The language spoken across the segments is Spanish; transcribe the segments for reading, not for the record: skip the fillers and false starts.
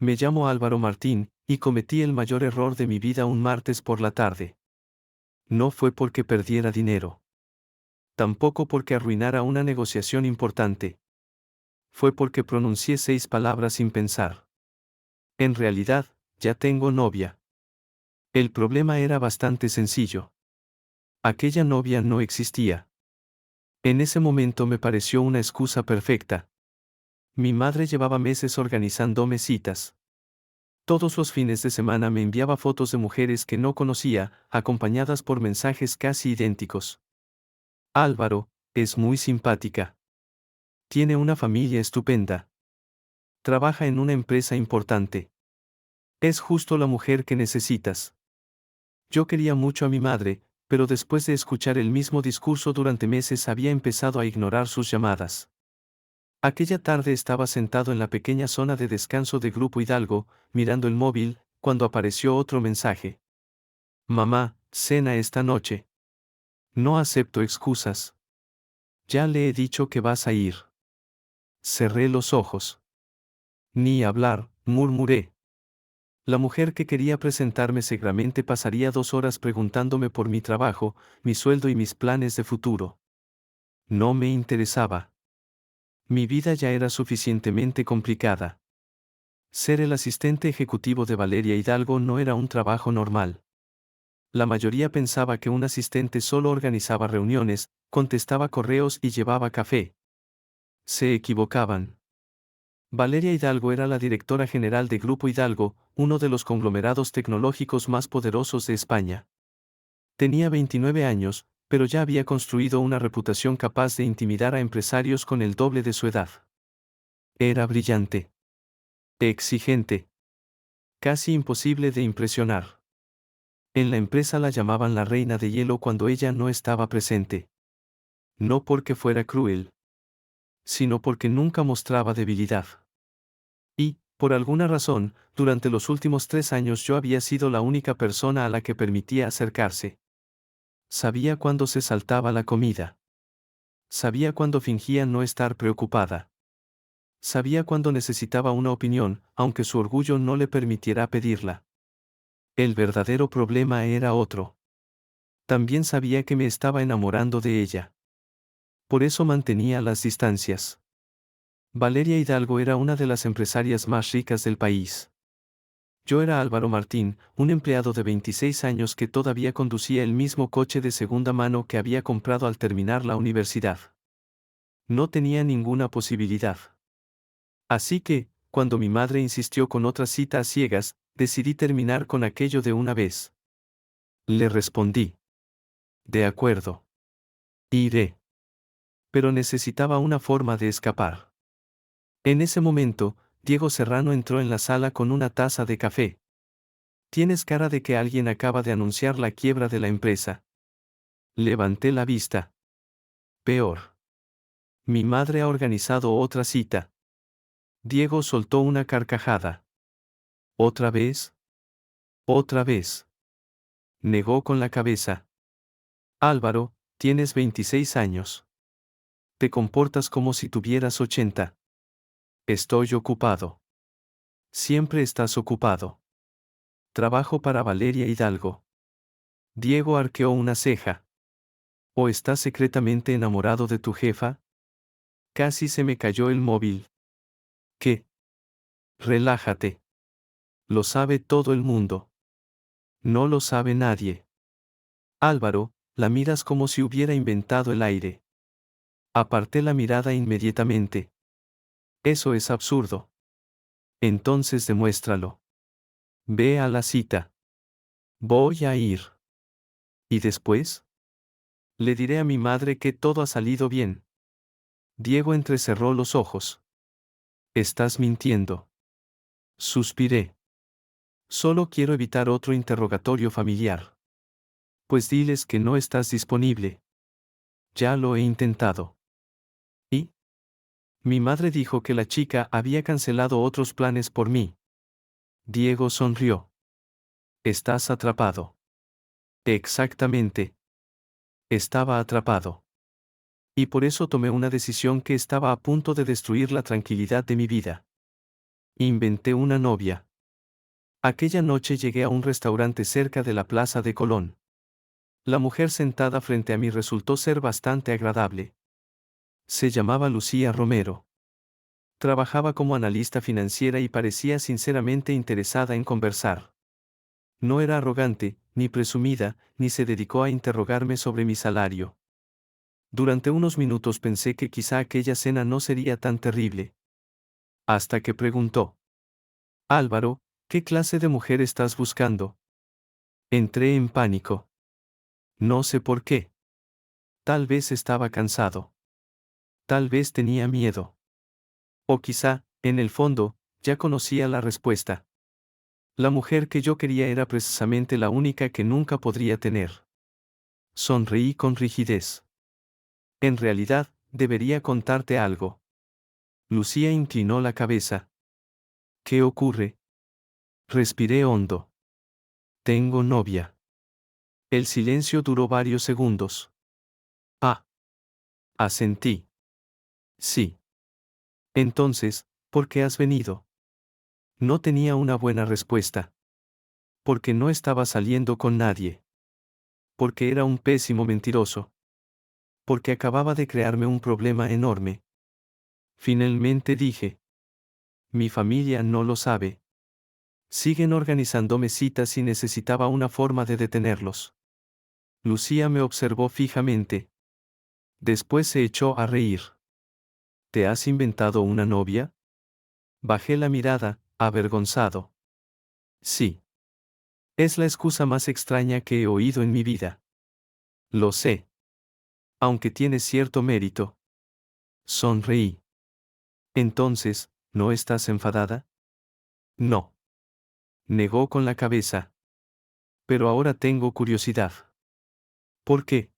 Me llamo Álvaro Martín, y cometí el mayor error de mi vida un martes por la tarde. No fue porque perdiera dinero. Tampoco porque arruinara una negociación importante. Fue porque pronuncié 6 palabras sin pensar. En realidad, ya tengo novia. El problema era bastante sencillo. Aquella novia no existía. En ese momento me pareció una excusa perfecta. Mi madre llevaba meses organizándome citas. Todos los fines de semana me enviaba fotos de mujeres que no conocía, acompañadas por mensajes casi idénticos. Álvaro, es muy simpática. Tiene una familia estupenda. Trabaja en una empresa importante. Es justo la mujer que necesitas. Yo quería mucho a mi madre, pero después de escuchar el mismo discurso durante meses había empezado a ignorar sus llamadas. Aquella tarde estaba sentado en la pequeña zona de descanso de Grupo Hidalgo, mirando el móvil, cuando apareció otro mensaje. Mamá, cena esta noche. No acepto excusas. Ya le he dicho que vas a ir. Cerré los ojos. Ni hablar, murmuré. La mujer que quería presentarme seguramente pasaría 2 horas preguntándome por mi trabajo, mi sueldo y mis planes de futuro. No me interesaba. Mi vida ya era suficientemente complicada. Ser el asistente ejecutivo de Valeria Hidalgo no era un trabajo normal. La mayoría pensaba que un asistente solo organizaba reuniones, contestaba correos y llevaba café. Se equivocaban. Valeria Hidalgo era la directora general de Grupo Hidalgo, uno de los conglomerados tecnológicos más poderosos de España. Tenía 29 años, pero ya había construido una reputación capaz de intimidar a empresarios con el doble de su edad. Era brillante. Exigente. Casi imposible de impresionar. En la empresa la llamaban la reina de hielo cuando ella no estaba presente. No porque fuera cruel, sino porque nunca mostraba debilidad. Y, por alguna razón, durante los últimos 3 años yo había sido la única persona a la que permitía acercarse. Sabía cuándo se saltaba la comida. Sabía cuándo fingía no estar preocupada. Sabía cuándo necesitaba una opinión, aunque su orgullo no le permitiera pedirla. El verdadero problema era otro. También sabía que me estaba enamorando de ella. Por eso mantenía las distancias. Valeria Hidalgo era una de las empresarias más ricas del país. Yo era Álvaro Martín, un empleado de 26 años que todavía conducía el mismo coche de segunda mano que había comprado al terminar la universidad. No tenía ninguna posibilidad. Así que, cuando mi madre insistió con otra cita a ciegas, decidí terminar con aquello de una vez. Le respondí. De acuerdo. Iré. Pero necesitaba una forma de escapar. En ese momento, Diego Serrano entró en la sala con una taza de café. Tienes cara de que alguien acaba de anunciar la quiebra de la empresa. Levanté la vista. Peor. Mi madre ha organizado otra cita. Diego soltó una carcajada. ¿Otra vez? Otra vez. Negó con la cabeza. Álvaro, tienes 26 años. Te comportas como si tuvieras 80. Estoy ocupado. Siempre estás ocupado. Trabajo para Valeria Hidalgo. Diego arqueó una ceja. ¿O estás secretamente enamorado de tu jefa? Casi se me cayó el móvil. ¿Qué? Relájate. Lo sabe todo el mundo. No lo sabe nadie. Álvaro, la miras como si hubiera inventado el aire. Aparté la mirada inmediatamente. Eso es absurdo. Entonces demuéstralo. Ve a la cita. Voy a ir. ¿Y después? Le diré a mi madre que todo ha salido bien. Diego entrecerró los ojos. Estás mintiendo. Suspiré. Solo quiero evitar otro interrogatorio familiar. Pues diles que no estás disponible. Ya lo he intentado. ¿Y? Mi madre dijo que la chica había cancelado otros planes por mí. Diego sonrió. Estás atrapado. Exactamente. Estaba atrapado. Y por eso tomé una decisión que estaba a punto de destruir la tranquilidad de mi vida. Inventé una novia. Aquella noche llegué a un restaurante cerca de la Plaza de Colón. La mujer sentada frente a mí resultó ser bastante agradable. Se llamaba Lucía Romero. Trabajaba como analista financiera y parecía sinceramente interesada en conversar. No era arrogante, ni presumida, ni se dedicó a interrogarme sobre mi salario. Durante unos minutos pensé que quizá aquella cena no sería tan terrible. Hasta que preguntó: Álvaro, ¿qué clase de mujer estás buscando? Entré en pánico. No sé por qué. Tal vez estaba cansado. Tal vez tenía miedo. O quizá, en el fondo, ya conocía la respuesta. La mujer que yo quería era precisamente la única que nunca podría tener. Sonreí con rigidez. En realidad, debería contarte algo. Lucía inclinó la cabeza. ¿Qué ocurre? Respiré hondo. Tengo novia. El silencio duró varios segundos. Ah. Asentí. Sí. Entonces, ¿por qué has venido? No tenía una buena respuesta. Porque no estaba saliendo con nadie. Porque era un pésimo mentiroso. Porque acababa de crearme un problema enorme. Finalmente dije: mi familia no lo sabe. Siguen organizándome citas y necesitaba una forma de detenerlos. Lucía me observó fijamente. Después se echó a reír. ¿Te has inventado una novia? Bajé la mirada, avergonzado. Sí. Es la excusa más extraña que he oído en mi vida. Lo sé. Aunque tiene cierto mérito. Sonreí. Entonces, ¿no estás enfadada? No. Negó con la cabeza. Pero ahora tengo curiosidad. ¿Por qué?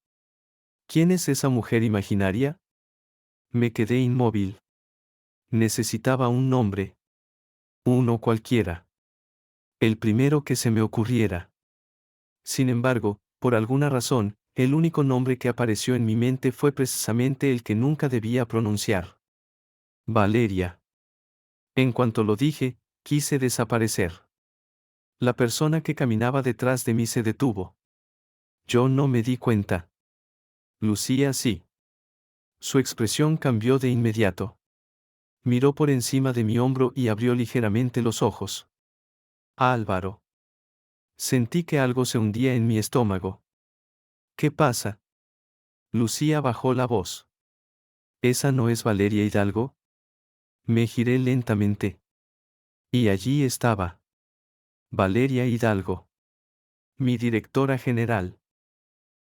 ¿Quién es esa mujer imaginaria? Me quedé inmóvil. Necesitaba un nombre. Uno cualquiera. El primero que se me ocurriera. Sin embargo, por alguna razón, el único nombre que apareció en mi mente fue precisamente el que nunca debía pronunciar. Valeria. En cuanto lo dije, quise desaparecer. La persona que caminaba detrás de mí se detuvo. Yo no me di cuenta. Lucía sí. Su expresión cambió de inmediato. Miró por encima de mi hombro y abrió ligeramente los ojos. Álvaro. Sentí que algo se hundía en mi estómago. ¿Qué pasa? Lucía bajó la voz. ¿Esa no es Valeria Hidalgo? Me giré lentamente. Y allí estaba. Valeria Hidalgo. Mi directora general.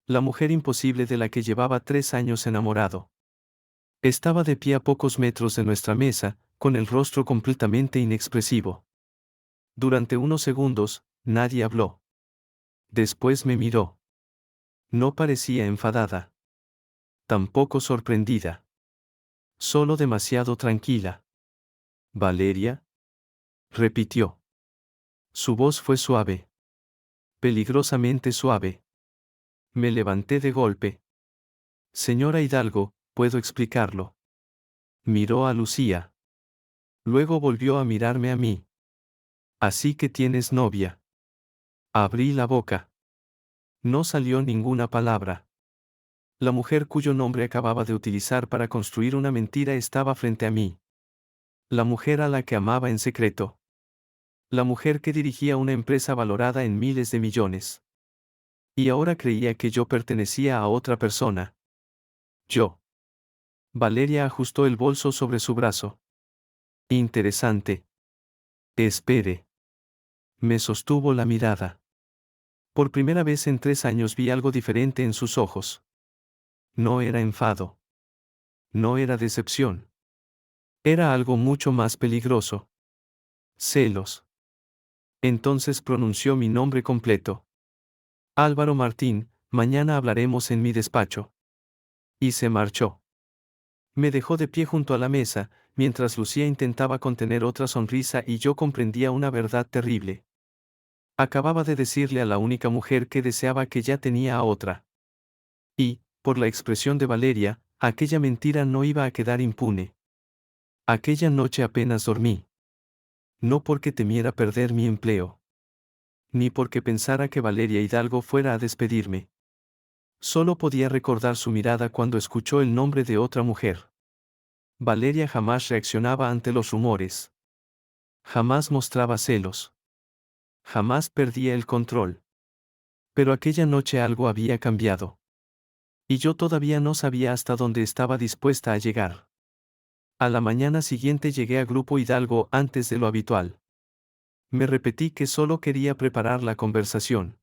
La mujer imposible de la que llevaba 3 años enamorado. Estaba de pie a pocos metros de nuestra mesa, con el rostro completamente inexpresivo. Durante unos segundos, nadie habló. Después me miró. No parecía enfadada. Tampoco sorprendida. Solo demasiado tranquila. ¿Valeria? Repitió. Su voz fue suave. Peligrosamente suave. Me levanté de golpe. Señora Hidalgo, puedo explicarlo. Miró a Lucía. Luego volvió a mirarme a mí. Así que tienes novia. Abrí la boca. No salió ninguna palabra. La mujer cuyo nombre acababa de utilizar para construir una mentira estaba frente a mí. La mujer a la que amaba en secreto. La mujer que dirigía una empresa valorada en miles de millones. Y ahora creía que yo pertenecía a otra persona. Yo. Valeria ajustó el bolso sobre su brazo. Interesante. Espere. Me sostuvo la mirada. Por primera vez en 3 años vi algo diferente en sus ojos. No era enfado. No era decepción. Era algo mucho más peligroso. Celos. Entonces pronunció mi nombre completo. Álvaro Martín, mañana hablaremos en mi despacho. Y se marchó. Me dejó de pie junto a la mesa, mientras Lucía intentaba contener otra sonrisa y yo comprendía una verdad terrible. Acababa de decirle a la única mujer que deseaba que ya tenía a otra. Y, por la expresión de Valeria, aquella mentira no iba a quedar impune. Aquella noche apenas dormí. No porque temiera perder mi empleo. Ni porque pensara que Valeria Hidalgo fuera a despedirme. Solo podía recordar su mirada cuando escuchó el nombre de otra mujer. Valeria jamás reaccionaba ante los rumores. Jamás mostraba celos. Jamás perdía el control. Pero aquella noche algo había cambiado. Y yo todavía no sabía hasta dónde estaba dispuesta a llegar. A la mañana siguiente llegué a Grupo Hidalgo antes de lo habitual. Me repetí que solo quería preparar la conversación.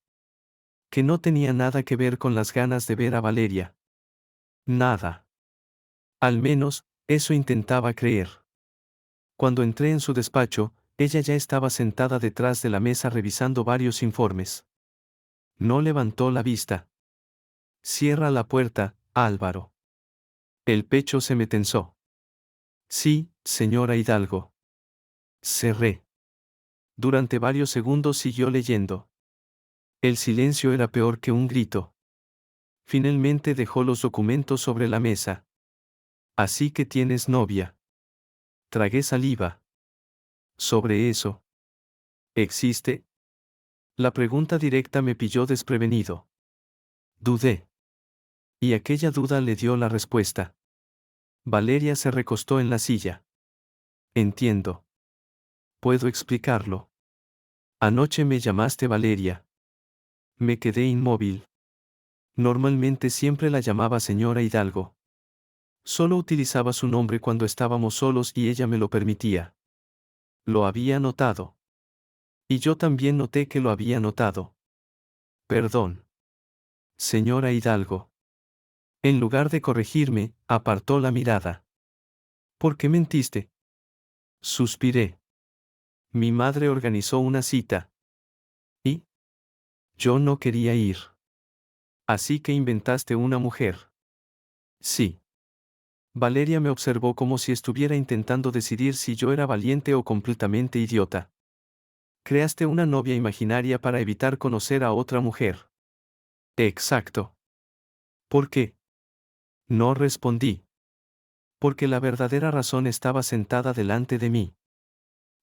Que no tenía nada que ver con las ganas de ver a Valeria. Nada. Al menos, eso intentaba creer. Cuando entré en su despacho, ella ya estaba sentada detrás de la mesa revisando varios informes. No levantó la vista. Cierra la puerta, Álvaro. El pecho se me tensó. Sí, señora Hidalgo. Cerré. Durante varios segundos siguió leyendo. El silencio era peor que un grito. Finalmente dejó los documentos sobre la mesa. Así que tienes novia. Tragué saliva. Sobre eso. ¿Existe? La pregunta directa me pilló desprevenido. Dudé. Y aquella duda le dio la respuesta. Valeria se recostó en la silla. Entiendo. Puedo explicarlo. Anoche me llamaste Valeria. Me quedé inmóvil. Normalmente siempre la llamaba señora Hidalgo. Solo utilizaba su nombre cuando estábamos solos y ella me lo permitía. Lo había notado. Y yo también noté que lo había notado. Perdón. Señora Hidalgo. En lugar de corregirme, apartó la mirada. ¿Por qué mentiste? Suspiré. Mi madre organizó una cita. ¿Y? Yo no quería ir. Así que inventaste una mujer. Sí. Valeria me observó como si estuviera intentando decidir si yo era valiente o completamente idiota. Creaste una novia imaginaria para evitar conocer a otra mujer. Exacto. ¿Por qué? No respondí. Porque la verdadera razón estaba sentada delante de mí.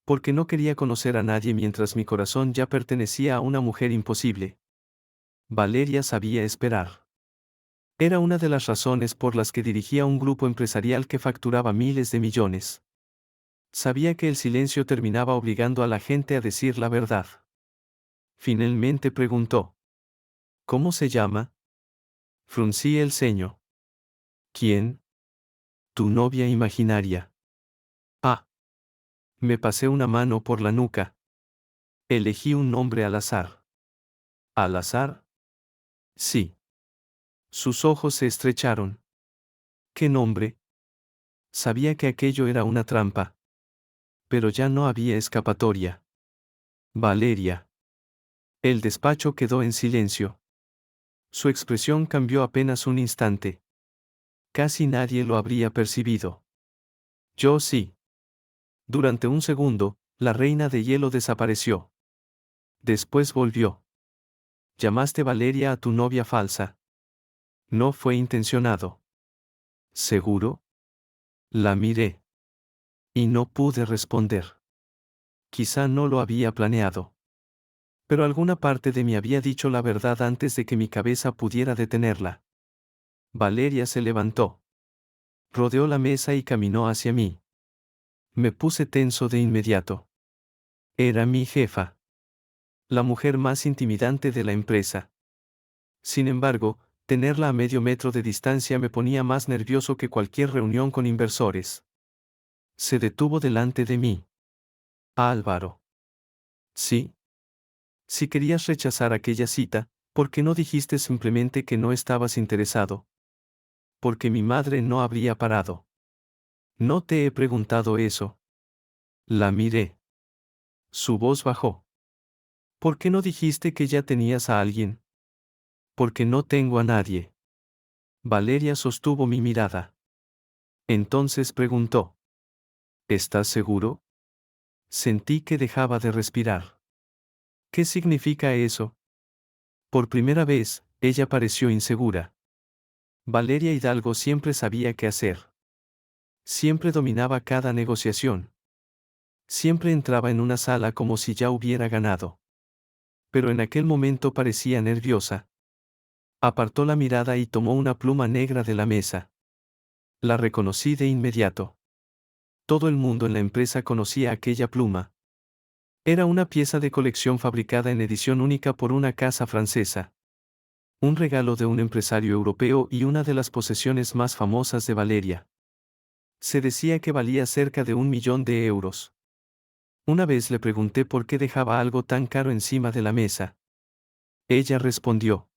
Porque no quería conocer a nadie mientras mi corazón ya pertenecía a una mujer imposible. Valeria sabía esperar. Era una de las razones por las que dirigía un grupo empresarial que facturaba miles de millones. Sabía que el silencio terminaba obligando a la gente a decir la verdad. Finalmente preguntó. ¿Cómo se llama? Fruncí el ceño. ¿Quién? Tu novia imaginaria. Ah. Me pasé una mano por la nuca. Elegí un nombre al azar. ¿Al azar? Sí. Sus ojos se estrecharon. ¿Qué nombre? Sabía que aquello era una trampa. Pero ya no había escapatoria. Valeria. El despacho quedó en silencio. Su expresión cambió apenas un instante. Casi nadie lo habría percibido. Yo sí. Durante un segundo, la reina de hielo desapareció. Después volvió. Llamaste Valeria a tu novia falsa. No fue intencionado. ¿Seguro? La miré. Y no pude responder. Quizá no lo había planeado. Pero alguna parte de mí había dicho la verdad antes de que mi cabeza pudiera detenerla. Valeria se levantó. Rodeó la mesa y caminó hacia mí. Me puse tenso de inmediato. Era mi jefa. La mujer más intimidante de la empresa. Sin embargo, tenerla a medio metro de distancia me ponía más nervioso que cualquier reunión con inversores. Se detuvo delante de mí. Álvaro. Sí. Si querías rechazar aquella cita, ¿por qué no dijiste simplemente que no estabas interesado? Porque mi madre no habría parado. No te he preguntado eso. La miré. Su voz bajó. ¿Por qué no dijiste que ya tenías a alguien? Porque no tengo a nadie. Valeria sostuvo mi mirada. Entonces preguntó. ¿Estás seguro? Sentí que dejaba de respirar. ¿Qué significa eso? Por primera vez, ella pareció insegura. Valeria Hidalgo siempre sabía qué hacer. Siempre dominaba cada negociación. Siempre entraba en una sala como si ya hubiera ganado. Pero en aquel momento parecía nerviosa. Apartó la mirada y tomó una pluma negra de la mesa. La reconocí de inmediato. Todo el mundo en la empresa conocía aquella pluma. Era una pieza de colección fabricada en edición única por una casa francesa. Un regalo de un empresario europeo y una de las posesiones más famosas de Valeria. Se decía que valía cerca de 1.000.000 de euros. Una vez le pregunté por qué dejaba algo tan caro encima de la mesa. Ella respondió: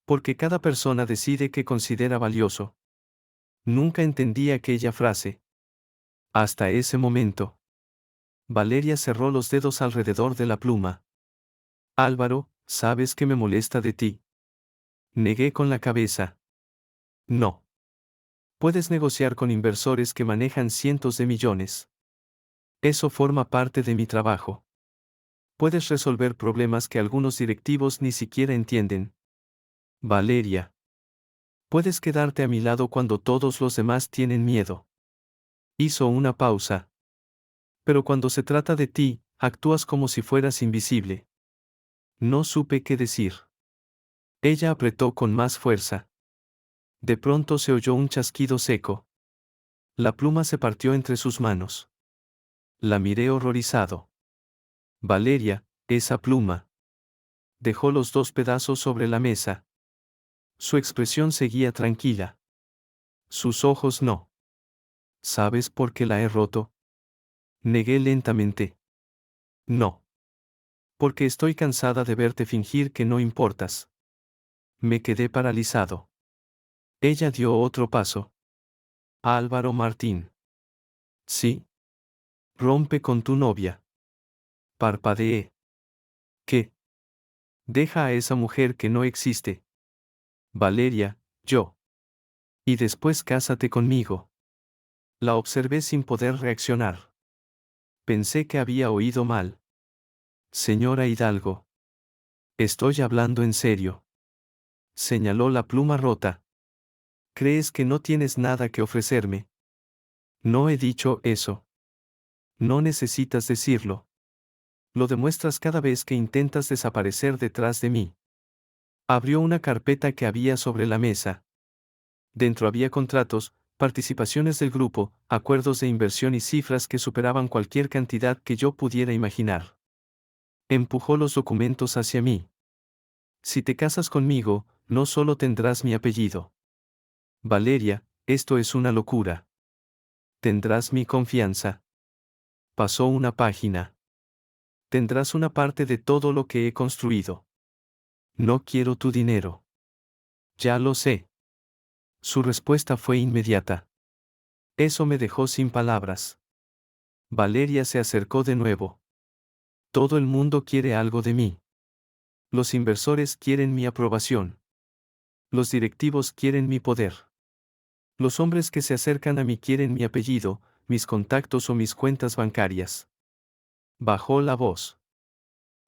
porque cada persona decide qué considera valioso. Nunca entendí aquella frase. Hasta ese momento. Valeria cerró los dedos alrededor de la pluma. Álvaro, ¿sabes qué me molesta de ti? Negué con la cabeza. No. Puedes negociar con inversores que manejan cientos de millones. Eso forma parte de mi trabajo. Puedes resolver problemas que algunos directivos ni siquiera entienden. Valeria. Puedes quedarte a mi lado cuando todos los demás tienen miedo. Hizo una pausa. Pero cuando se trata de ti, actúas como si fueras invisible. No supe qué decir. Ella apretó con más fuerza. De pronto se oyó un chasquido seco. La pluma se partió entre sus manos. La miré horrorizado. Valeria, esa pluma. Dejó los dos pedazos sobre la mesa. Su expresión seguía tranquila. Sus ojos no. ¿Sabes por qué la he roto? Negué lentamente. No. Porque estoy cansada de verte fingir que no importas. Me quedé paralizado. Ella dio otro paso. Álvaro Martín. Sí. Rompe con tu novia. Parpadeé. ¿Qué? Deja a esa mujer que no existe. Valeria, yo. Y después cásate conmigo. La observé sin poder reaccionar. Pensé que había oído mal. Señora Hidalgo. Estoy hablando en serio. Señaló la pluma rota. ¿Crees que no tienes nada que ofrecerme? No he dicho eso. No necesitas decirlo. Lo demuestras cada vez que intentas desaparecer detrás de mí. Abrió una carpeta que había sobre la mesa. Dentro había contratos, participaciones del grupo, acuerdos de inversión y cifras que superaban cualquier cantidad que yo pudiera imaginar. Empujó los documentos hacia mí. Si te casas conmigo, no solo tendrás mi apellido. Valeria, esto es una locura. Tendrás mi confianza. Pasó una página. Tendrás una parte de todo lo que he construido. No quiero tu dinero. Ya lo sé. Su respuesta fue inmediata. Eso me dejó sin palabras. Valeria se acercó de nuevo. Todo el mundo quiere algo de mí. Los inversores quieren mi aprobación. Los directivos quieren mi poder. Los hombres que se acercan a mí quieren mi apellido, mis contactos o mis cuentas bancarias. Bajó la voz.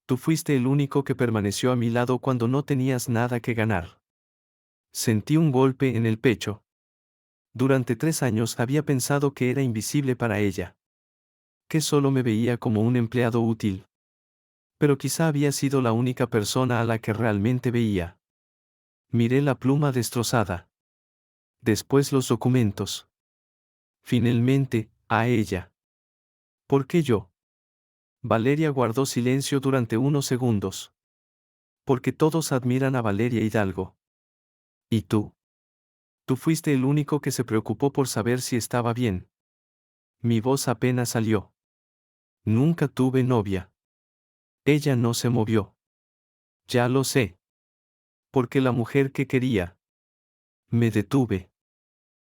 Tú fuiste el único que permaneció a mi lado cuando no tenías nada que ganar. Sentí un golpe en el pecho. Durante 3 años había pensado que era invisible para ella. Que solo me veía como un empleado útil. Pero quizá había sido la única persona a la que realmente veía. Miré la pluma destrozada. Después los documentos. Finalmente, a ella. ¿Por qué yo? Valeria guardó silencio durante unos segundos. Porque todos admiran a Valeria Hidalgo. ¿Y tú? Tú fuiste el único que se preocupó por saber si estaba bien. Mi voz apenas salió. Nunca tuve novia. Ella no se movió. Ya lo sé. Porque la mujer que quería. Me detuve.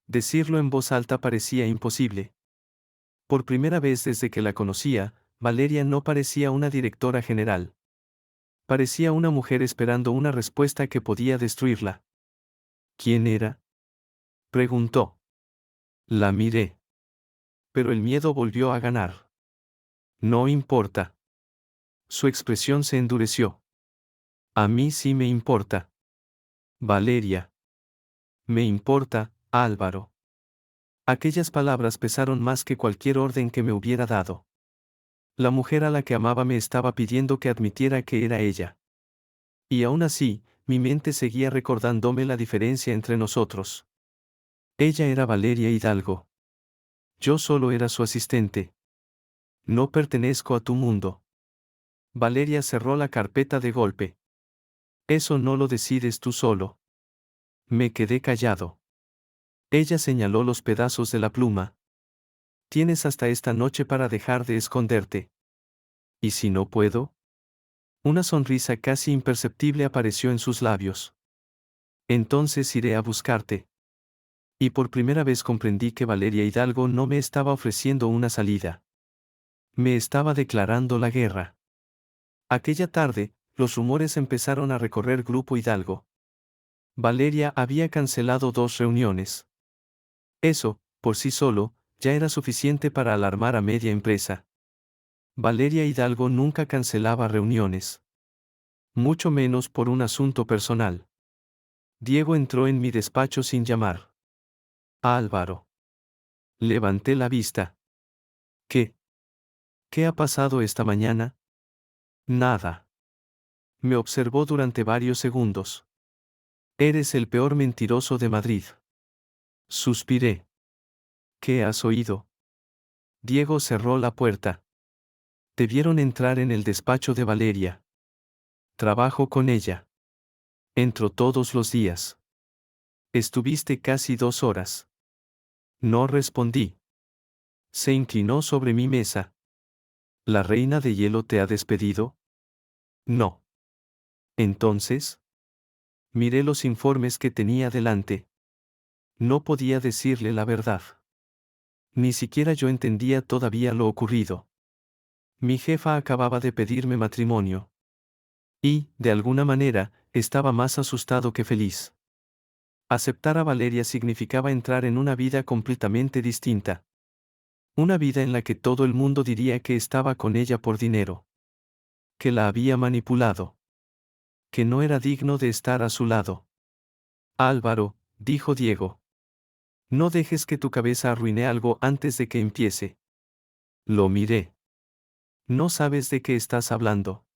Decirlo en voz alta parecía imposible. Por primera vez desde que la conocía, Valeria no parecía una directora general. Parecía una mujer esperando una respuesta que podía destruirla. ¿Quién era? Preguntó. La miré. Pero el miedo volvió a ganar. No importa. Su expresión se endureció. A mí sí me importa. Valeria. Me importa, Álvaro. Aquellas palabras pesaron más que cualquier orden que me hubiera dado. La mujer a la que amaba me estaba pidiendo que admitiera que era ella. Y aún así, mi mente seguía recordándome la diferencia entre nosotros. Ella era Valeria Hidalgo. Yo solo era su asistente. No pertenezco a tu mundo. Valeria cerró la carpeta de golpe. Eso no lo decides tú solo. Me quedé callado. Ella señaló los pedazos de la pluma. Tienes hasta esta noche para dejar de esconderte. ¿Y si no puedo? Una sonrisa casi imperceptible apareció en sus labios. Entonces iré a buscarte. Y por primera vez comprendí que Valeria Hidalgo no me estaba ofreciendo una salida. Me estaba declarando la guerra. Aquella tarde, los rumores empezaron a recorrer Grupo Hidalgo. Valeria había cancelado 2 reuniones. Eso, por sí solo, ya era suficiente para alarmar a media empresa. Valeria Hidalgo nunca cancelaba reuniones. Mucho menos por un asunto personal. Diego entró en mi despacho sin llamar. Álvaro. Levanté la vista. ¿Qué? ¿Qué ha pasado esta mañana? Nada. Me observó durante varios segundos. Eres el peor mentiroso de Madrid. Suspiré. ¿Qué has oído? Diego cerró la puerta. Te vieron entrar en el despacho de Valeria. Trabajo con ella. Entro todos los días. Estuviste casi 2 horas. No respondí. Se inclinó sobre mi mesa. ¿La reina de hielo te ha despedido? No. Entonces, miré los informes que tenía delante. No podía decirle la verdad. Ni siquiera yo entendía todavía lo ocurrido. Mi jefa acababa de pedirme matrimonio. Y, de alguna manera, estaba más asustado que feliz. Aceptar a Valeria significaba entrar en una vida completamente distinta. Una vida en la que todo el mundo diría que estaba con ella por dinero. Que la había manipulado. Que no era digno de estar a su lado. Álvaro, dijo Diego. No dejes que tu cabeza arruine algo antes de que empiece. Lo miré. No sabes de qué estás hablando.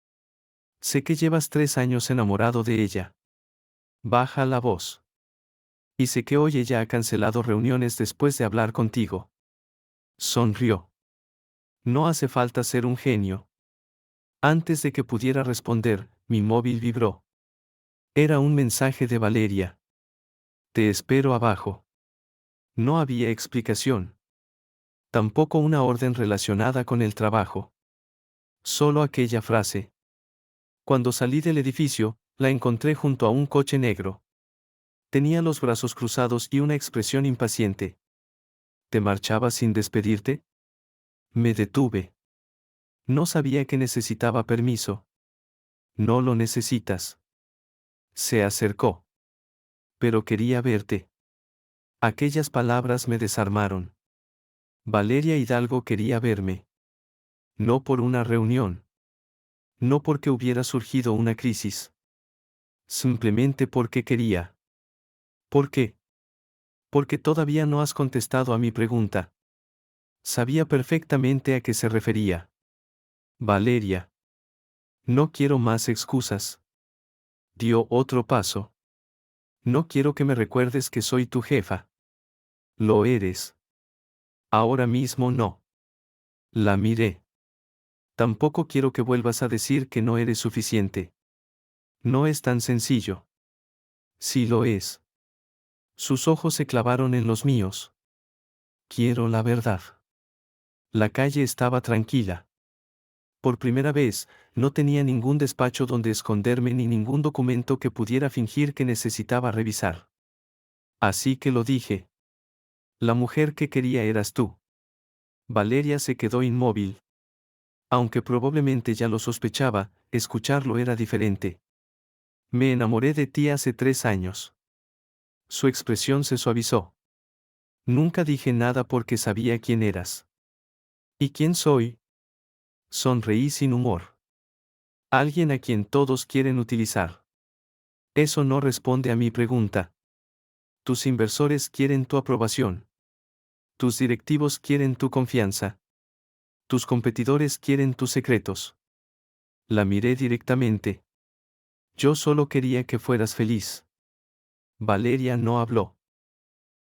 Sé que llevas 3 años enamorado de ella. Baja la voz. Y sé que hoy ella ha cancelado reuniones después de hablar contigo. Sonrió. No hace falta ser un genio. Antes de que pudiera responder, mi móvil vibró. Era un mensaje de Valeria. Te espero abajo. No había explicación. Tampoco una orden relacionada con el trabajo. Solo aquella frase. Cuando salí del edificio, la encontré junto a un coche negro. Tenía los brazos cruzados y una expresión impaciente. ¿Te marchabas sin despedirte? Me detuve. No sabía que necesitaba permiso. No lo necesitas. Se acercó. Pero quería verte. Aquellas palabras me desarmaron. Valeria Hidalgo quería verme. No por una reunión. No porque hubiera surgido una crisis. Simplemente porque quería. ¿Por qué? Porque todavía no has contestado a mi pregunta. Sabía perfectamente a qué se refería. Valeria. No quiero más excusas. Dio otro paso. No quiero que me recuerdes que soy tu jefa. Lo eres. Ahora mismo no. La miré. Tampoco quiero que vuelvas a decir que no eres suficiente. No es tan sencillo. Sí lo es. Sus ojos se clavaron en los míos. Quiero la verdad. La calle estaba tranquila. Por primera vez, no tenía ningún despacho donde esconderme ni ningún documento que pudiera fingir que necesitaba revisar. Así que lo dije. La mujer que quería eras tú. Valeria se quedó inmóvil. Aunque probablemente ya lo sospechaba, escucharlo era diferente. Me enamoré de ti hace 3 años. Su expresión se suavizó. Nunca dije nada porque sabía quién eras. ¿Y quién soy? Sonreí sin humor. Alguien a quien todos quieren utilizar. Eso no responde a mi pregunta. Tus inversores quieren tu aprobación. Tus directivos quieren tu confianza. Tus competidores quieren tus secretos. La miré directamente. Yo solo quería que fueras feliz. Valeria no habló.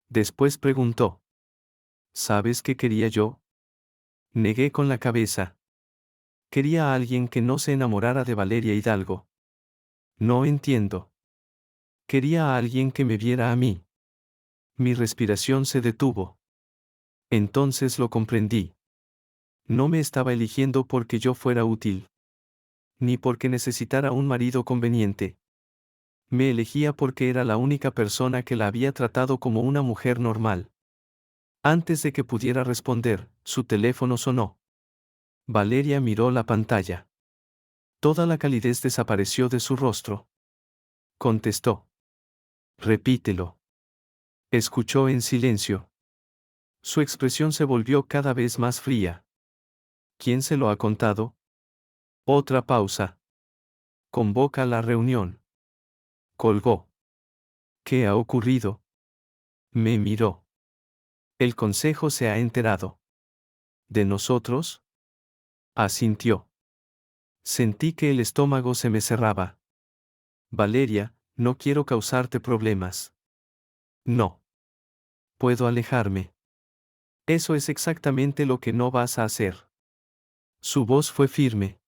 Después preguntó. ¿Sabes qué quería yo? Negué con la cabeza. Quería a alguien que no se enamorara de Valeria Hidalgo. No entiendo. Quería a alguien que me viera a mí. Mi respiración se detuvo. Entonces lo comprendí. No me estaba eligiendo porque yo fuera útil. Ni porque necesitara un marido conveniente. Me elegía porque era la única persona que la había tratado como una mujer normal. Antes de que pudiera responder, su teléfono sonó. Valeria miró la pantalla. Toda la calidez desapareció de su rostro. Contestó. Repítelo. Escuchó en silencio. Su expresión se volvió cada vez más fría. ¿Quién se lo ha contado? Otra pausa. Convoca la reunión. Colgó. ¿Qué ha ocurrido? Me miró. El consejo se ha enterado. ¿De nosotros? Asintió. Sentí que el estómago se me cerraba. Valeria, no quiero causarte problemas. No. Puedo alejarme. Eso es exactamente lo que no vas a hacer. Su voz fue firme.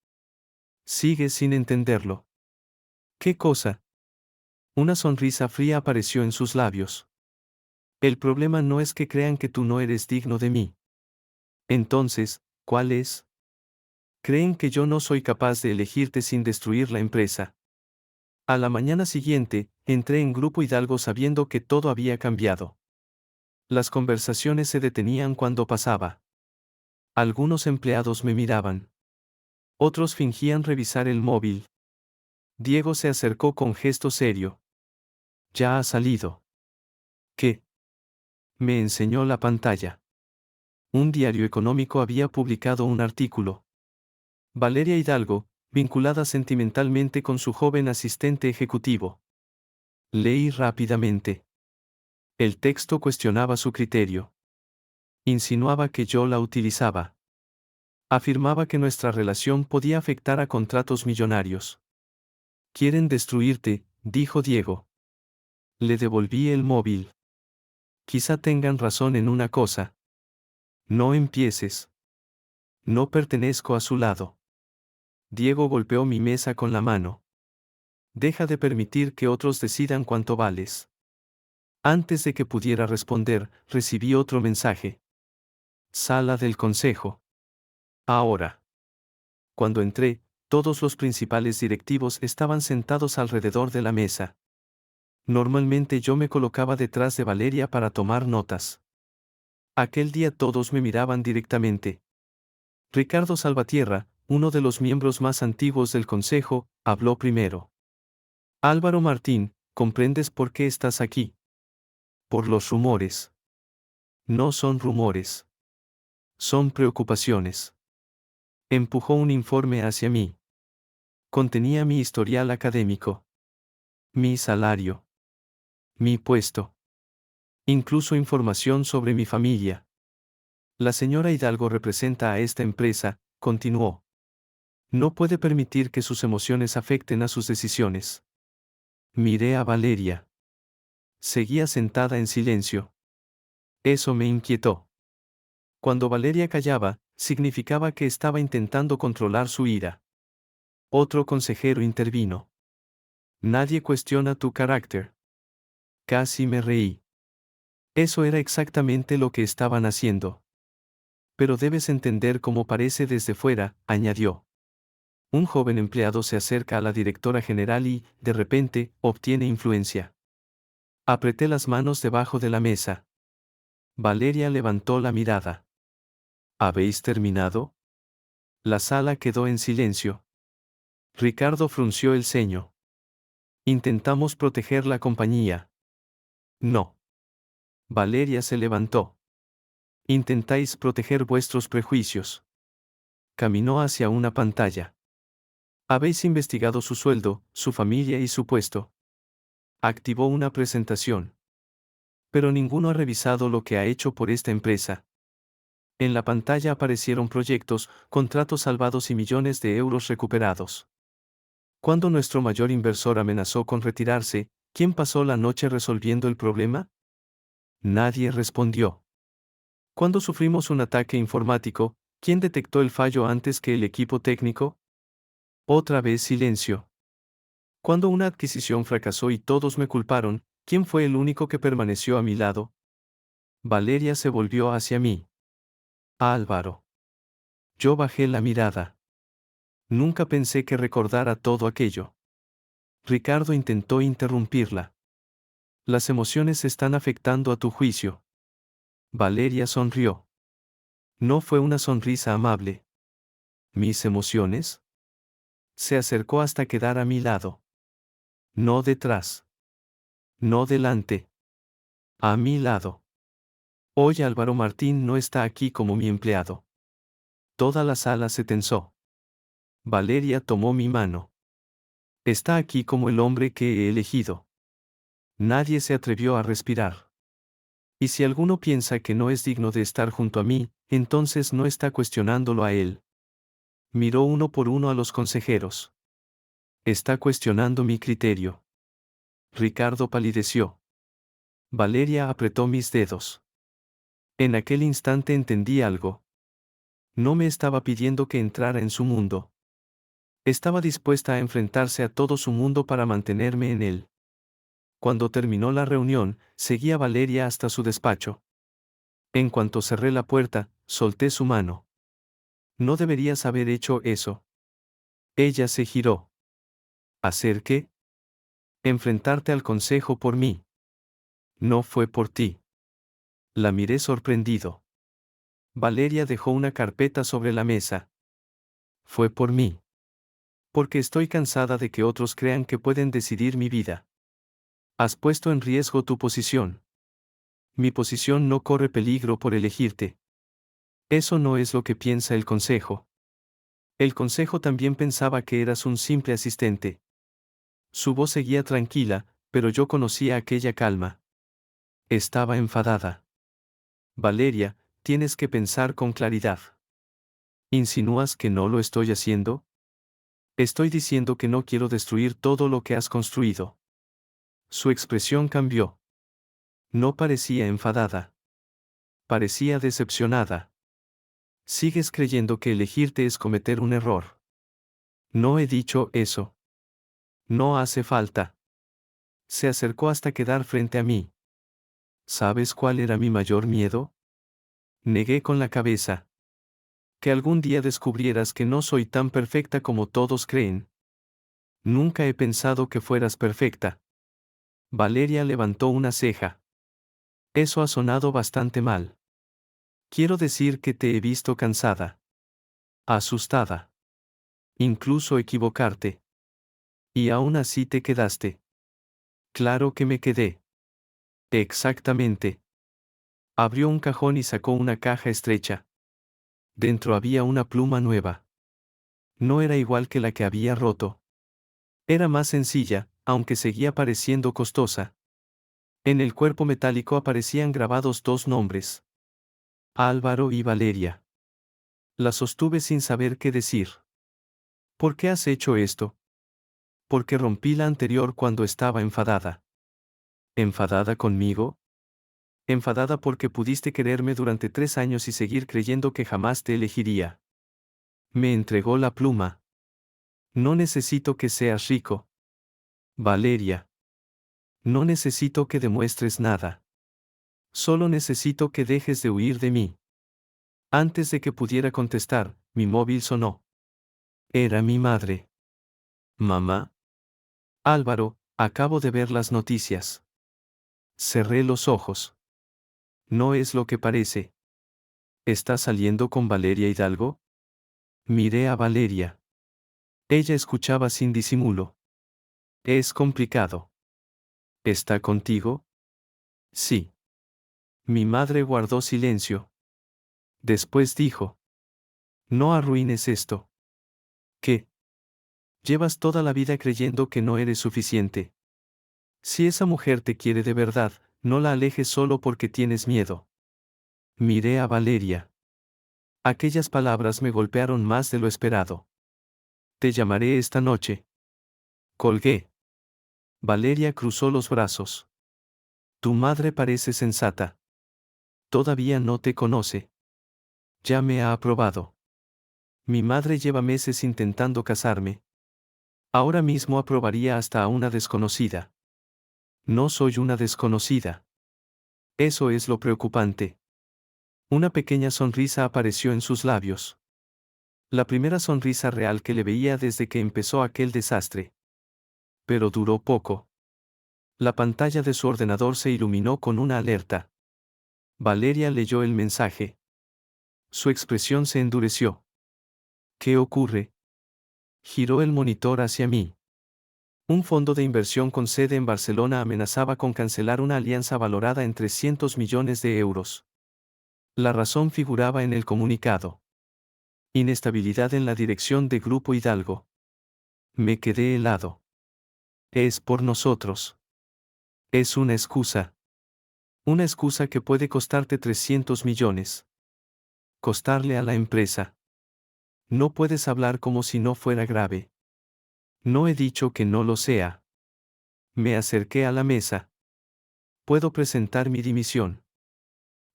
Sigues sin entenderlo. ¿Qué cosa? Una sonrisa fría apareció en sus labios. El problema no es que crean que tú no eres digno de mí. Entonces, ¿cuál es? Creen que yo no soy capaz de elegirte sin destruir la empresa. A la mañana siguiente, entré en Grupo Hidalgo sabiendo que todo había cambiado. Las conversaciones se detenían cuando pasaba. Algunos empleados me miraban. Otros fingían revisar el móvil. Diego se acercó con gesto serio. Ya ha salido. ¿Qué? Me enseñó la pantalla. Un diario económico había publicado un artículo. Valeria Hidalgo, vinculada sentimentalmente con su joven asistente ejecutivo. Leí rápidamente. El texto cuestionaba su criterio. Insinuaba que yo la utilizaba. Afirmaba que nuestra relación podía afectar a contratos millonarios. Quieren destruirte, dijo Diego. Le devolví el móvil. Quizá tengan razón en una cosa. No empieces. No pertenezco a su lado. Diego golpeó mi mesa con la mano. Deja de permitir que otros decidan cuánto vales. Antes de que pudiera responder, recibí otro mensaje. Sala del Consejo. Ahora. Cuando entré, todos los principales directivos estaban sentados alrededor de la mesa. Normalmente yo me colocaba detrás de Valeria para tomar notas. Aquel día todos me miraban directamente. Ricardo Salvatierra, uno de los miembros más antiguos del Consejo, habló primero. Álvaro Martín, ¿comprendes por qué estás aquí? Por los rumores. No son rumores. Son preocupaciones. Empujó un informe hacia mí. Contenía mi historial académico. Mi salario. Mi puesto. Incluso información sobre mi familia. La señora Hidalgo representa a esta empresa, continuó. No puede permitir que sus emociones afecten a sus decisiones. Miré a Valeria. Seguía sentada en silencio. Eso me inquietó. Cuando Valeria callaba, significaba que estaba intentando controlar su ira. Otro consejero intervino. Nadie cuestiona tu carácter. Casi me reí. Eso era exactamente lo que estaban haciendo. Pero debes entender cómo parece desde fuera, añadió. Un joven empleado se acerca a la directora general y, de repente, obtiene influencia. Apreté las manos debajo de la mesa. Valeria levantó la mirada. ¿Habéis terminado? La sala quedó en silencio. Ricardo frunció el ceño. Intentamos proteger la compañía. No. Valeria se levantó. Intentáis proteger vuestros prejuicios. Caminó hacia una pantalla. Habéis investigado su sueldo, su familia y su puesto. Activó una presentación. Pero ninguno ha revisado lo que ha hecho por esta empresa. En la pantalla aparecieron proyectos, contratos salvados y millones de euros recuperados. Cuando nuestro mayor inversor amenazó con retirarse, ¿quién pasó la noche resolviendo el problema? Nadie respondió. Cuando sufrimos un ataque informático, ¿quién detectó el fallo antes que el equipo técnico? Otra vez silencio. Cuando una adquisición fracasó y todos me culparon, ¿quién fue el único que permaneció a mi lado? Valeria se volvió hacia mí. Álvaro. Yo bajé la mirada. Nunca pensé que recordara todo aquello. Ricardo intentó interrumpirla. Las emociones están afectando a tu juicio. Valeria sonrió. No fue una sonrisa amable. ¿Mis emociones? Se acercó hasta quedar a mi lado. No detrás. No delante. A mi lado. Hoy Álvaro Martín no está aquí como mi empleado. Toda la sala se tensó. Valeria tomó mi mano. Está aquí como el hombre que he elegido. Nadie se atrevió a respirar. Y si alguno piensa que no es digno de estar junto a mí, entonces no está cuestionándolo a él. Miró uno por uno a los consejeros. Está cuestionando mi criterio. Ricardo palideció. Valeria apretó mis dedos. En aquel instante entendí algo. No me estaba pidiendo que entrara en su mundo. Estaba dispuesta a enfrentarse a todo su mundo para mantenerme en él. Cuando terminó la reunión, seguí a Valeria hasta su despacho. En cuanto cerré la puerta, solté su mano. No deberías haber hecho eso. Ella se giró. ¿Hacer qué? Enfrentarte al consejo por mí. No fue por ti. La miré sorprendido. Valeria dejó una carpeta sobre la mesa. Fue por mí. Porque estoy cansada de que otros crean que pueden decidir mi vida. Has puesto en riesgo tu posición. Mi posición no corre peligro por elegirte. Eso no es lo que piensa el consejo. El consejo también pensaba que eras un simple asistente. Su voz seguía tranquila, pero yo conocía aquella calma. Estaba enfadada. Valeria, tienes que pensar con claridad. ¿Insinúas que no lo estoy haciendo? Estoy diciendo que no quiero destruir todo lo que has construido. Su expresión cambió. No parecía enfadada. Parecía decepcionada. Sigues creyendo que elegirte es cometer un error. No he dicho eso. No hace falta. Se acercó hasta quedar frente a mí. ¿Sabes cuál era mi mayor miedo? Negué con la cabeza. Que algún día descubrieras que no soy tan perfecta como todos creen. Nunca he pensado que fueras perfecta. Valeria levantó una ceja. Eso ha sonado bastante mal. Quiero decir que te he visto cansada. Asustada. Incluso equivocarte. Y aún así te quedaste. Claro que me quedé. Exactamente. Abrió un cajón y sacó una caja estrecha. Dentro había una pluma nueva. No era igual que la que había roto. Era más sencilla, aunque seguía pareciendo costosa. En el cuerpo metálico aparecían grabados dos nombres. Álvaro y Valeria. La sostuve sin saber qué decir. ¿Por qué has hecho esto? Porque rompí la anterior cuando estaba enfadada. ¿Enfadada conmigo? Enfadada porque pudiste quererme durante 3 años y seguir creyendo que jamás te elegiría. Me entregó la pluma. No necesito que seas rico. Valeria. No necesito que demuestres nada. Solo necesito que dejes de huir de mí. Antes de que pudiera contestar, mi móvil sonó. Era mi madre. Mamá. Álvaro, acabo de ver las noticias. Cerré los ojos. No es lo que parece. ¿Estás saliendo con Valeria Hidalgo? Miré a Valeria. Ella escuchaba sin disimulo. Es complicado. ¿Está contigo? Sí. Mi madre guardó silencio. Después dijo. No arruines esto. ¿Qué? Llevas toda la vida creyendo que no eres suficiente. Si esa mujer te quiere de verdad, no la alejes solo porque tienes miedo. Miré a Valeria. Aquellas palabras me golpearon más de lo esperado. Te llamaré esta noche. Colgué. Valeria cruzó los brazos. Tu madre parece sensata. Todavía no te conoce. Ya me ha aprobado. Mi madre lleva meses intentando casarme. Ahora mismo aprobaría hasta a una desconocida. No soy una desconocida. Eso es lo preocupante. Una pequeña sonrisa apareció en sus labios. La primera sonrisa real que le veía desde que empezó aquel desastre. Pero duró poco. La pantalla de su ordenador se iluminó con una alerta. Valeria leyó el mensaje. Su expresión se endureció. ¿Qué ocurre? Giró el monitor hacia mí. Un fondo de inversión con sede en Barcelona amenazaba con cancelar una alianza valorada en 300 millones de euros. La razón figuraba en el comunicado. Inestabilidad en la dirección de Grupo Hidalgo. Me quedé helado. Es por nosotros. Es una excusa. Una excusa que puede costarte 300 millones. Costarle a la empresa. No puedes hablar como si no fuera grave. No he dicho que no lo sea. Me acerqué a la mesa. Puedo presentar mi dimisión.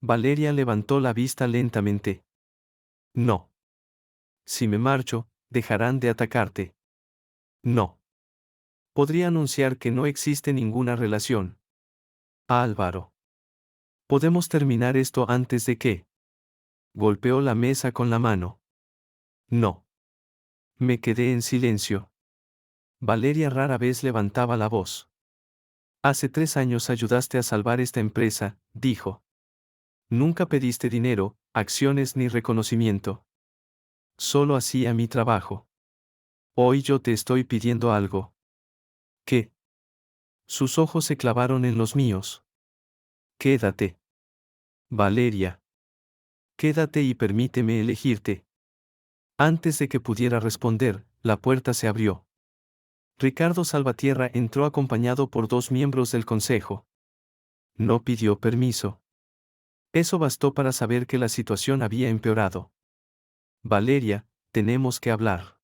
Valeria levantó la vista lentamente. No. Si me marcho, dejarán de atacarte. No. Podría anunciar que no existe ninguna relación. Álvaro. Podemos terminar esto antes de que. Golpeó la mesa con la mano. No. Me quedé en silencio. Valeria rara vez levantaba la voz. Hace 3 años ayudaste a salvar esta empresa, dijo. Nunca pediste dinero, acciones ni reconocimiento. Solo hacía mi trabajo. Hoy yo te estoy pidiendo algo. ¿Qué? Sus ojos se clavaron en los míos. Quédate. Valeria. Quédate y permíteme elegirte. Antes de que pudiera responder, la puerta se abrió. Ricardo Salvatierra entró acompañado por 2 miembros del consejo. No pidió permiso. Eso bastó para saber que la situación había empeorado. Valeria, tenemos que hablar.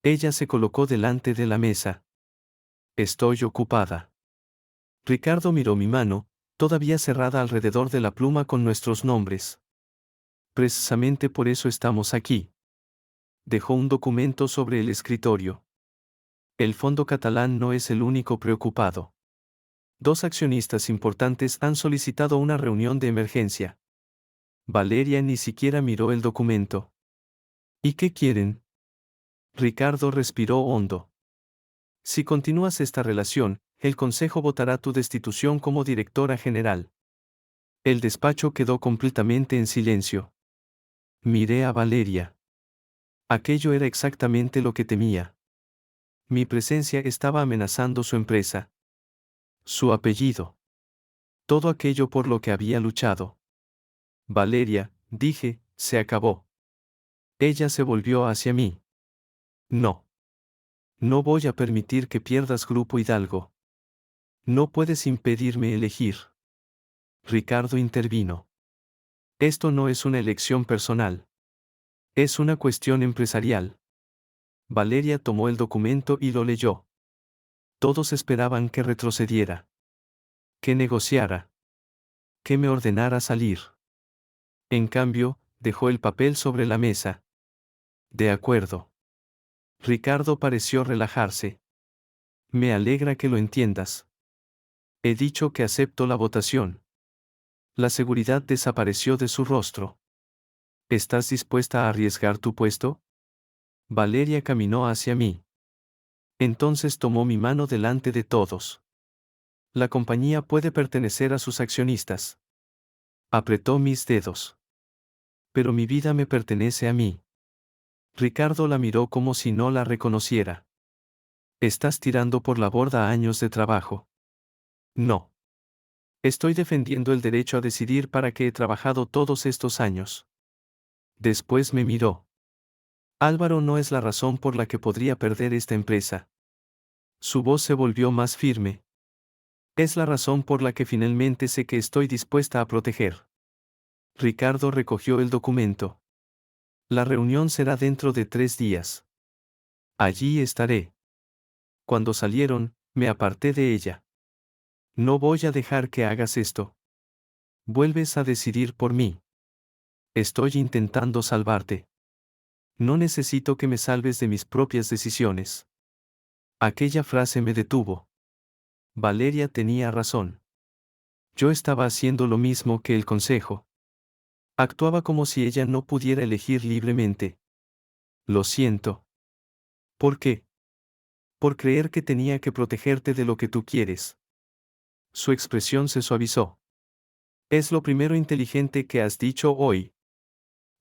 Ella se colocó delante de la mesa. Estoy ocupada. Ricardo miró mi mano, todavía cerrada alrededor de la pluma con nuestros nombres. Precisamente por eso estamos aquí. Dejó un documento sobre el escritorio. El Fondo Catalán no es el único preocupado. 2 accionistas importantes han solicitado una reunión de emergencia. Valeria ni siquiera miró el documento. ¿Y qué quieren? Ricardo respiró hondo. Si continúas esta relación, el Consejo votará tu destitución como directora general. El despacho quedó completamente en silencio. Miré a Valeria. Aquello era exactamente lo que temía. Mi presencia estaba amenazando su empresa. Su apellido. Todo aquello por lo que había luchado. Valeria, dije, se acabó. Ella se volvió hacia mí. No. No voy a permitir que pierdas Grupo Hidalgo. No puedes impedirme elegir. Ricardo intervino. Esto no es una elección personal. Es una cuestión empresarial. Valeria tomó el documento y lo leyó. Todos esperaban que retrocediera. Que negociara. Que me ordenara salir. En cambio, dejó el papel sobre la mesa. De acuerdo. Ricardo pareció relajarse. Me alegra que lo entiendas. He dicho que acepto la votación. La seguridad desapareció de su rostro. ¿Estás dispuesta a arriesgar tu puesto? Valeria caminó hacia mí. Entonces tomó mi mano delante de todos. La compañía puede pertenecer a sus accionistas. Apretó mis dedos. Pero mi vida me pertenece a mí. Ricardo la miró como si no la reconociera. Estás tirando por la borda años de trabajo. No. Estoy defendiendo el derecho a decidir para que he trabajado todos estos años. Después me miró. Álvaro no es la razón por la que podría perder esta empresa. Su voz se volvió más firme. Es la razón por la que finalmente sé que estoy dispuesta a proteger. Ricardo recogió el documento. La reunión será dentro de 3 días. Allí estaré. Cuando salieron, me aparté de ella. No voy a dejar que hagas esto. Vuelves a decidir por mí. Estoy intentando salvarte. No necesito que me salves de mis propias decisiones. Aquella frase me detuvo. Valeria tenía razón. Yo estaba haciendo lo mismo que el consejo. Actuaba como si ella no pudiera elegir libremente. Lo siento. ¿Por qué? Por creer que tenía que protegerte de lo que tú quieres. Su expresión se suavizó. Es lo primero inteligente que has dicho hoy.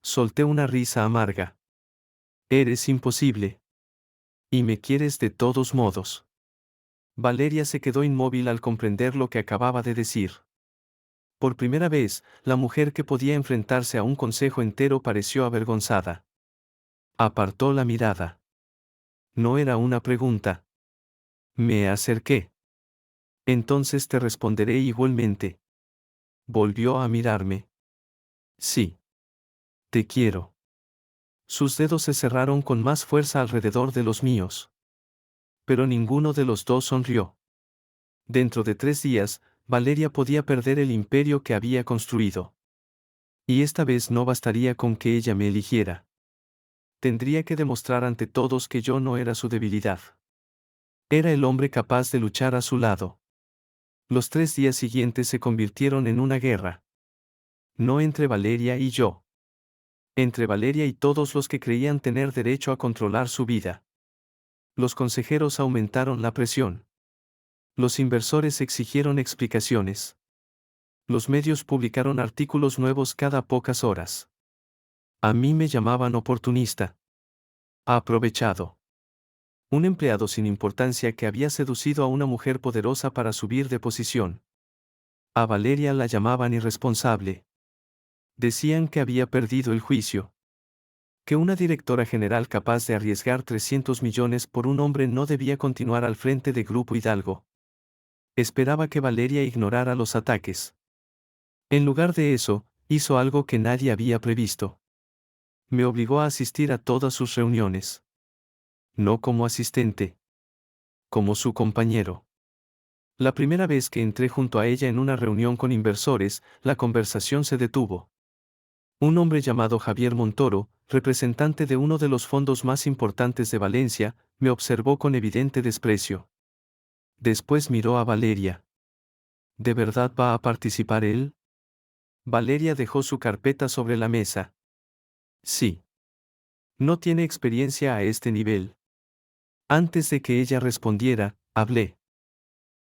Solté una risa amarga. Eres imposible. Y me quieres de todos modos. Valeria se quedó inmóvil al comprender lo que acababa de decir. Por primera vez, la mujer que podía enfrentarse a un consejo entero pareció avergonzada. Apartó la mirada. No era una pregunta. Me acerqué. Entonces te responderé igualmente. Volvió a mirarme. Sí. Te quiero. Sus dedos se cerraron con más fuerza alrededor de los míos. Pero ninguno de los dos sonrió. Dentro de 3 días, Valeria podía perder el imperio que había construido. Y esta vez no bastaría con que ella me eligiera. Tendría que demostrar ante todos que yo no era su debilidad. Era el hombre capaz de luchar a su lado. Los 3 días siguientes se convirtieron en una guerra. No entre Valeria y yo. Entre Valeria y todos los que creían tener derecho a controlar su vida. Los consejeros aumentaron la presión. Los inversores exigieron explicaciones. Los medios publicaron artículos nuevos cada pocas horas. A mí me llamaban oportunista. Aprovechado. Un empleado sin importancia que había seducido a una mujer poderosa para subir de posición. A Valeria la llamaban irresponsable. Decían que había perdido el juicio. Que una directora general capaz de arriesgar 300 millones por un hombre no debía continuar al frente de Grupo Hidalgo. Esperaba que Valeria ignorara los ataques. En lugar de eso, hizo algo que nadie había previsto. Me obligó a asistir a todas sus reuniones. No como asistente. Como su compañero. La primera vez que entré junto a ella en una reunión con inversores, la conversación se detuvo. Un hombre llamado Javier Montoro, representante de uno de los fondos más importantes de Valencia, me observó con evidente desprecio. Después miró a Valeria. ¿De verdad va a participar él? Valeria dejó su carpeta sobre la mesa. Sí. No tiene experiencia a este nivel. Antes de que ella respondiera, hablé.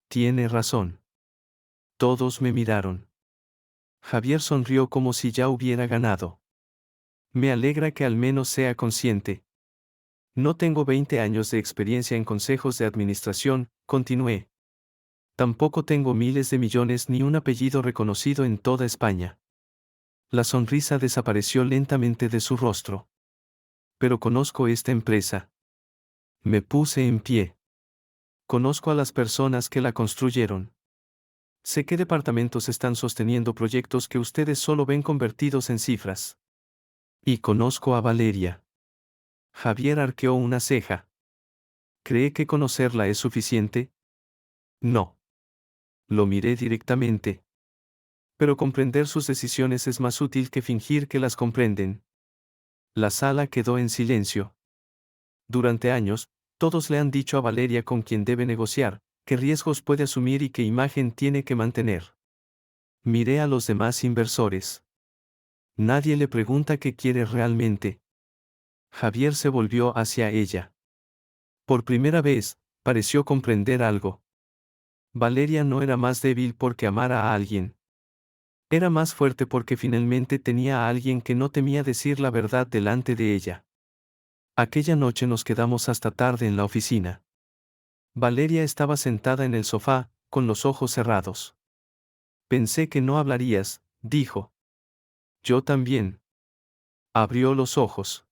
Tiene razón. Todos me miraron. Javier sonrió como si ya hubiera ganado. Me alegra que al menos sea consciente. No tengo 20 años de experiencia en consejos de administración, continué. Tampoco tengo miles de millones ni un apellido reconocido en toda España. La sonrisa desapareció lentamente de su rostro. Pero conozco esta empresa. Me puse en pie. Conozco a las personas que la construyeron. Sé qué departamentos están sosteniendo proyectos que ustedes solo ven convertidos en cifras. Y conozco a Valeria. Javier arqueó una ceja. ¿Cree que conocerla es suficiente? No. Lo miré directamente. Pero comprender sus decisiones es más útil que fingir que las comprenden. La sala quedó en silencio. Durante años, todos le han dicho a Valeria con quién debe negociar, qué riesgos puede asumir y qué imagen tiene que mantener. Miré a los demás inversores. Nadie le pregunta qué quiere realmente. Javier se volvió hacia ella. Por primera vez, pareció comprender algo. Valeria no era más débil porque amara a alguien. Era más fuerte porque finalmente tenía a alguien que no temía decir la verdad delante de ella. Aquella noche nos quedamos hasta tarde en la oficina. Valeria estaba sentada en el sofá, con los ojos cerrados. Pensé que no hablarías, dijo. Yo también. Abrió los ojos.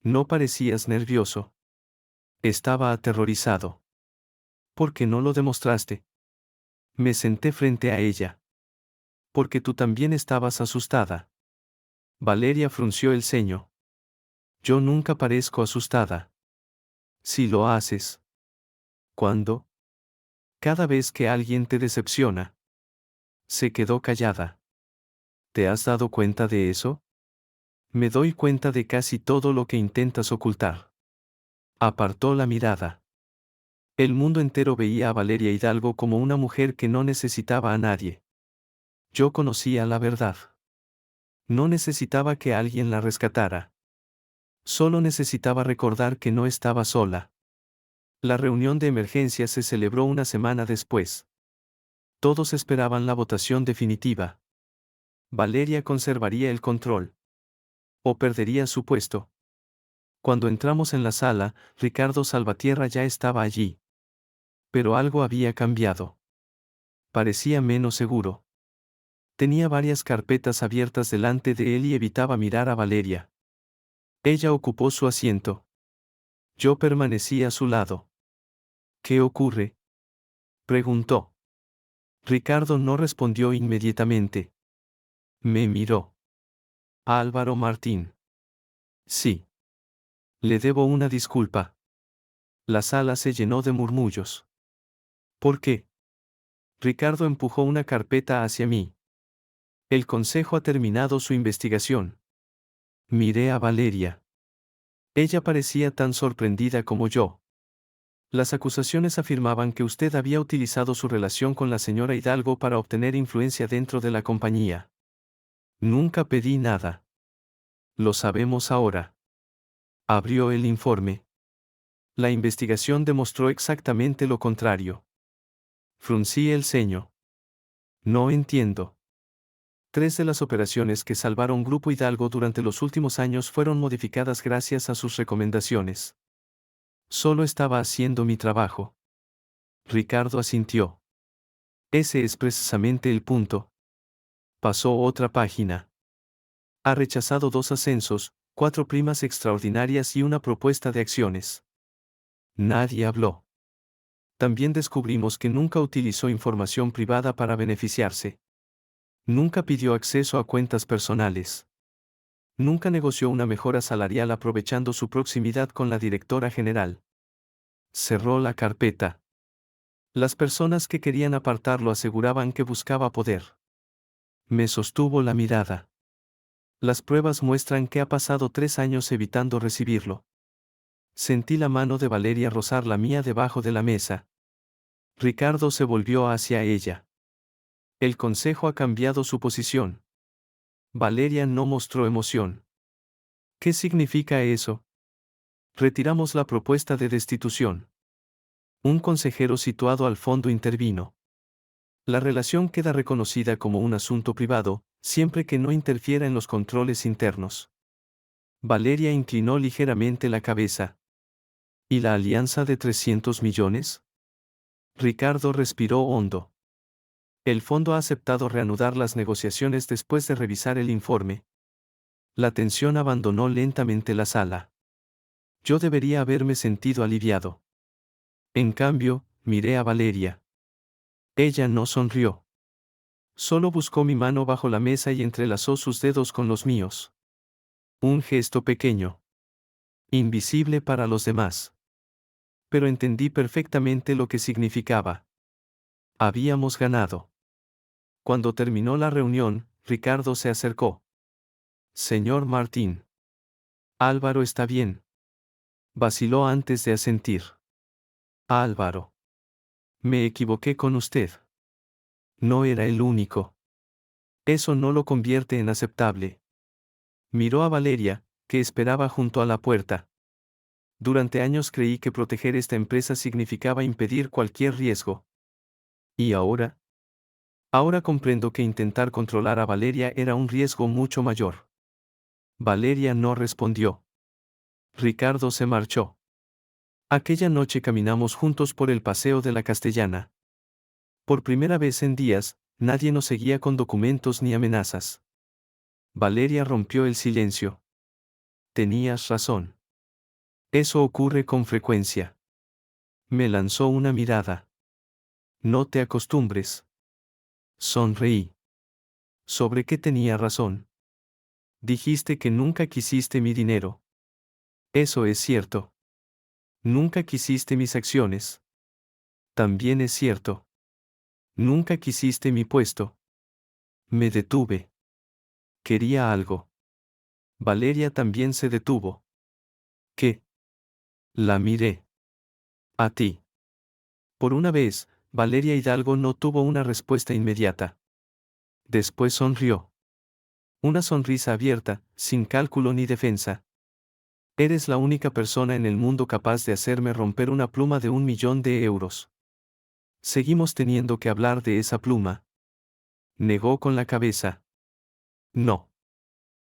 No parecías nervioso. Estaba aterrorizado. ¿Por qué no lo demostraste? Me senté frente a ella. Porque tú también estabas asustada. Valeria frunció el ceño. Yo nunca parezco asustada. Si lo haces. ¿Cuándo? Cada vez que alguien te decepciona. Se quedó callada. ¿Te has dado cuenta de eso? Me doy cuenta de casi todo lo que intentas ocultar. Apartó la mirada. El mundo entero veía a Valeria Hidalgo como una mujer que no necesitaba a nadie. Yo conocía la verdad. No necesitaba que alguien la rescatara. Solo necesitaba recordar que no estaba sola. La reunión de emergencia se celebró una semana después. Todos esperaban la votación definitiva. Valeria conservaría el control. O perdería su puesto. Cuando entramos en la sala, Ricardo Salvatierra ya estaba allí. Pero algo había cambiado. Parecía menos seguro. Tenía varias carpetas abiertas delante de él y evitaba mirar a Valeria. Ella ocupó su asiento. Yo permanecí a su lado. ¿Qué ocurre?, preguntó. Ricardo no respondió inmediatamente. Me miró. Álvaro Martín. Sí. Le debo una disculpa. La sala se llenó de murmullos. ¿Por qué? Ricardo empujó una carpeta hacia mí. El consejo ha terminado su investigación. Miré a Valeria. Ella parecía tan sorprendida como yo. Las acusaciones afirmaban que usted había utilizado su relación con la señora Hidalgo para obtener influencia dentro de la compañía. Nunca pedí nada. Lo sabemos ahora. Abrió el informe. La investigación demostró exactamente lo contrario. Fruncí el ceño. No entiendo. 3 de las operaciones que salvaron Grupo Hidalgo durante los últimos años fueron modificadas gracias a sus recomendaciones. Solo estaba haciendo mi trabajo. Ricardo asintió. Ese es precisamente el punto. Pasó otra página. Ha rechazado 2 ascensos, 4 primas extraordinarias y una propuesta de acciones. Nadie habló. También descubrimos que nunca utilizó información privada para beneficiarse. Nunca pidió acceso a cuentas personales. Nunca negoció una mejora salarial aprovechando su proximidad con la directora general. Cerró la carpeta. Las personas que querían apartarlo aseguraban que buscaba poder. Me sostuvo la mirada. Las pruebas muestran que ha pasado 3 años evitando recibirlo. Sentí la mano de Valeria rozar la mía debajo de la mesa. Ricardo se volvió hacia ella. El consejo ha cambiado su posición. Valeria no mostró emoción. ¿Qué significa eso? Retiramos la propuesta de destitución. Un consejero situado al fondo intervino. La relación queda reconocida como un asunto privado, siempre que no interfiera en los controles internos. Valeria inclinó ligeramente la cabeza. ¿Y la alianza de 300 millones? Ricardo respiró hondo. El fondo ha aceptado reanudar las negociaciones después de revisar el informe. La tensión abandonó lentamente la sala. Yo debería haberme sentido aliviado. En cambio, miré a Valeria. Ella no sonrió. Solo buscó mi mano bajo la mesa y entrelazó sus dedos con los míos. Un gesto pequeño. Invisible para los demás. Pero entendí perfectamente lo que significaba. Habíamos ganado. Cuando terminó la reunión, Ricardo se acercó. Señor Martín. Álvaro está bien. Vaciló antes de asentir. Álvaro. Me equivoqué con usted. No era el único. Eso no lo convierte en aceptable. Miró a Valeria, que esperaba junto a la puerta. Durante años creí que proteger esta empresa significaba impedir cualquier riesgo. ¿Y ahora? Ahora comprendo que intentar controlar a Valeria era un riesgo mucho mayor. Valeria no respondió. Ricardo se marchó. Aquella noche caminamos juntos por el paseo de la Castellana. Por primera vez en días, nadie nos seguía con documentos ni amenazas. Valeria rompió el silencio. Tenías razón. Eso ocurre con frecuencia. Me lanzó una mirada. No te acostumbres. Sonreí. ¿Sobre qué tenía razón? Dijiste que nunca quisiste mi dinero. Eso es cierto. Nunca quisiste mis acciones. También es cierto. Nunca quisiste mi puesto. Me detuve. Quería algo. Valeria también se detuvo. ¿Qué? La miré. A ti. Por una vez, Valeria Hidalgo no tuvo una respuesta inmediata. Después sonrió. Una sonrisa abierta, sin cálculo ni defensa. Eres la única persona en el mundo capaz de hacerme romper una pluma de 1.000.000 de euros. Seguimos teniendo que hablar de esa pluma. Negó con la cabeza. No.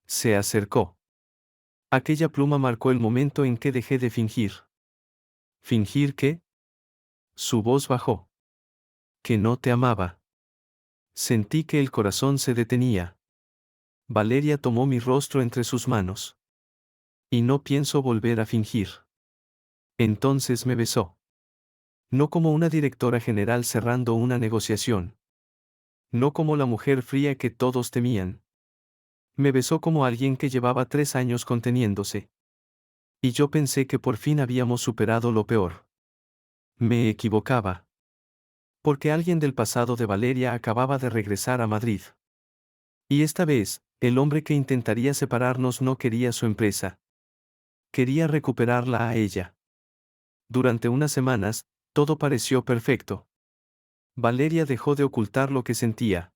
Se acercó. Aquella pluma marcó el momento en que dejé de fingir. ¿Fingir qué? Su voz bajó. Que no te amaba. Sentí que el corazón se detenía. Valeria tomó mi rostro entre sus manos. Y no pienso volver a fingir. Entonces me besó. No como una directora general cerrando una negociación. No como la mujer fría que todos temían. Me besó como alguien que llevaba 3 años conteniéndose. Y yo pensé que por fin habíamos superado lo peor. Me equivocaba. Porque alguien del pasado de Valeria acababa de regresar a Madrid. Y esta vez, el hombre que intentaría separarnos no quería su empresa. Quería recuperarla a ella. Durante unas semanas, todo pareció perfecto. Valeria dejó de ocultar lo que sentía.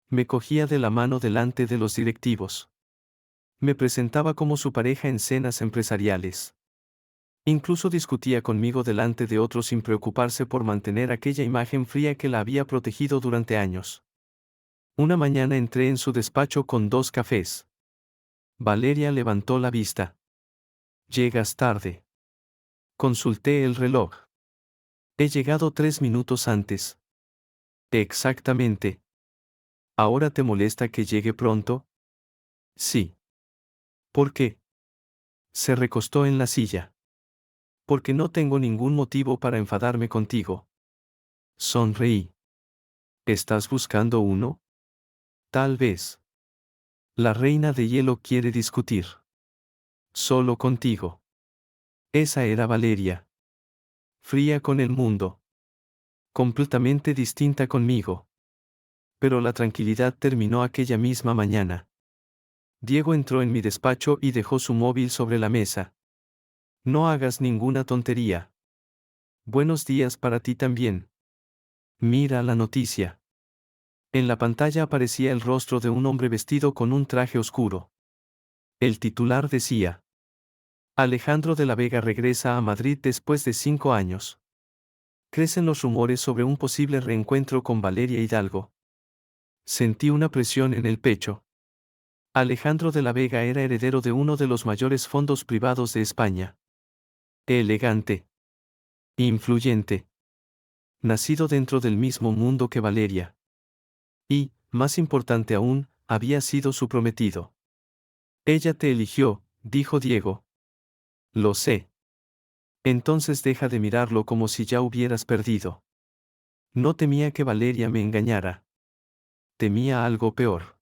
Me cogía de la mano delante de los directivos. Me presentaba como su pareja en cenas empresariales. Incluso discutía conmigo delante de otros sin preocuparse por mantener aquella imagen fría que la había protegido durante años. Una mañana entré en su despacho con 2 cafés. Valeria levantó la vista. Llegas tarde. Consulté el reloj. He llegado 3 minutos antes. Exactamente. ¿Ahora te molesta que llegue pronto? Sí. ¿Por qué? Se recostó en la silla. Porque no tengo ningún motivo para enfadarme contigo. Sonreí. ¿Estás buscando uno? Tal vez. La reina de hielo quiere discutir. Solo contigo. Esa era Valeria. Fría con el mundo. Completamente distinta conmigo. Pero la tranquilidad terminó aquella misma mañana. Diego entró en mi despacho y dejó su móvil sobre la mesa. No hagas ninguna tontería. Buenos días para ti también. Mira la noticia. En la pantalla aparecía el rostro de un hombre vestido con un traje oscuro. El titular decía: Alejandro de la Vega regresa a Madrid después de 5 años. Crecen los rumores sobre un posible reencuentro con Valeria Hidalgo. Sentí una presión en el pecho. Alejandro de la Vega era heredero de uno de los mayores fondos privados de España. Elegante. Influyente. Nacido dentro del mismo mundo que Valeria. Y, más importante aún, había sido su prometido. Ella te eligió, dijo Diego. Lo sé. Entonces deja de mirarlo como si ya hubieras perdido. No temía que Valeria me engañara. Temía algo peor.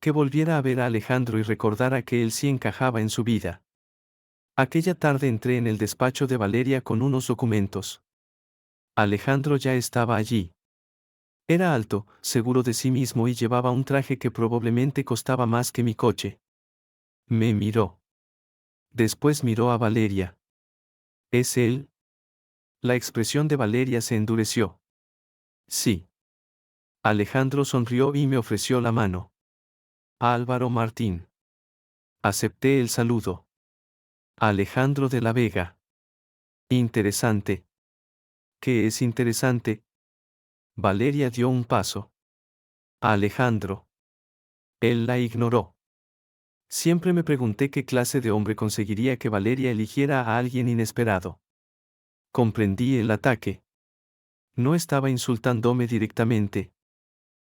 Que volviera a ver a Alejandro y recordara que él sí encajaba en su vida. Aquella tarde entré en el despacho de Valeria con unos documentos. Alejandro ya estaba allí. Era alto, seguro de sí mismo y llevaba un traje que probablemente costaba más que mi coche. Me miró. Después miró a Valeria. ¿Es él? La expresión de Valeria se endureció. Sí. Alejandro sonrió y me ofreció la mano. Álvaro Martín. Acepté el saludo. Alejandro de la Vega. Interesante. ¿Qué es interesante? Valeria dio un paso. Alejandro. Él la ignoró. Siempre me pregunté qué clase de hombre conseguiría que Valeria eligiera a alguien inesperado. Comprendí el ataque. No estaba insultándome directamente.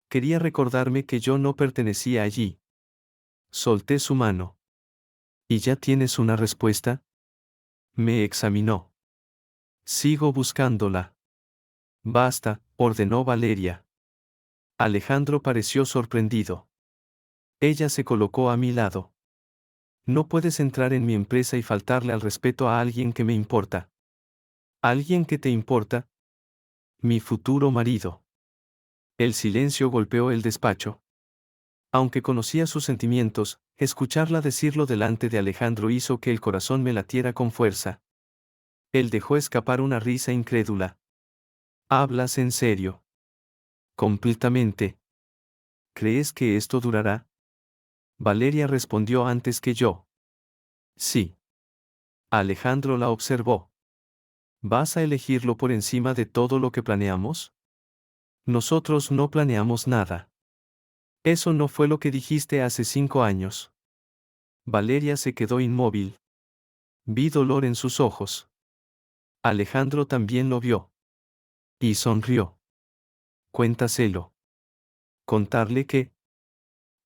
Quería recordarme que yo no pertenecía allí. Solté su mano. ¿Y ya tienes una respuesta? Me examinó. Sigo buscándola. Basta, ordenó Valeria. Alejandro pareció sorprendido. Ella se colocó a mi lado. No puedes entrar en mi empresa y faltarle al respeto a alguien que me importa. ¿Alguien que te importa? Mi futuro marido. El silencio golpeó el despacho. Aunque conocía sus sentimientos, escucharla decirlo delante de Alejandro hizo que el corazón me latiera con fuerza. Él dejó escapar una risa incrédula. ¿Hablas en serio? Completamente. ¿Crees que esto durará? Valeria respondió antes que yo. Sí. Alejandro la observó. ¿Vas a elegirlo por encima de todo lo que planeamos? Nosotros no planeamos nada. Eso no fue lo que dijiste hace 5 años. Valeria se quedó inmóvil. Vi dolor en sus ojos. Alejandro también lo vio. Y sonrió. Cuéntaselo. ¿Contarle qué?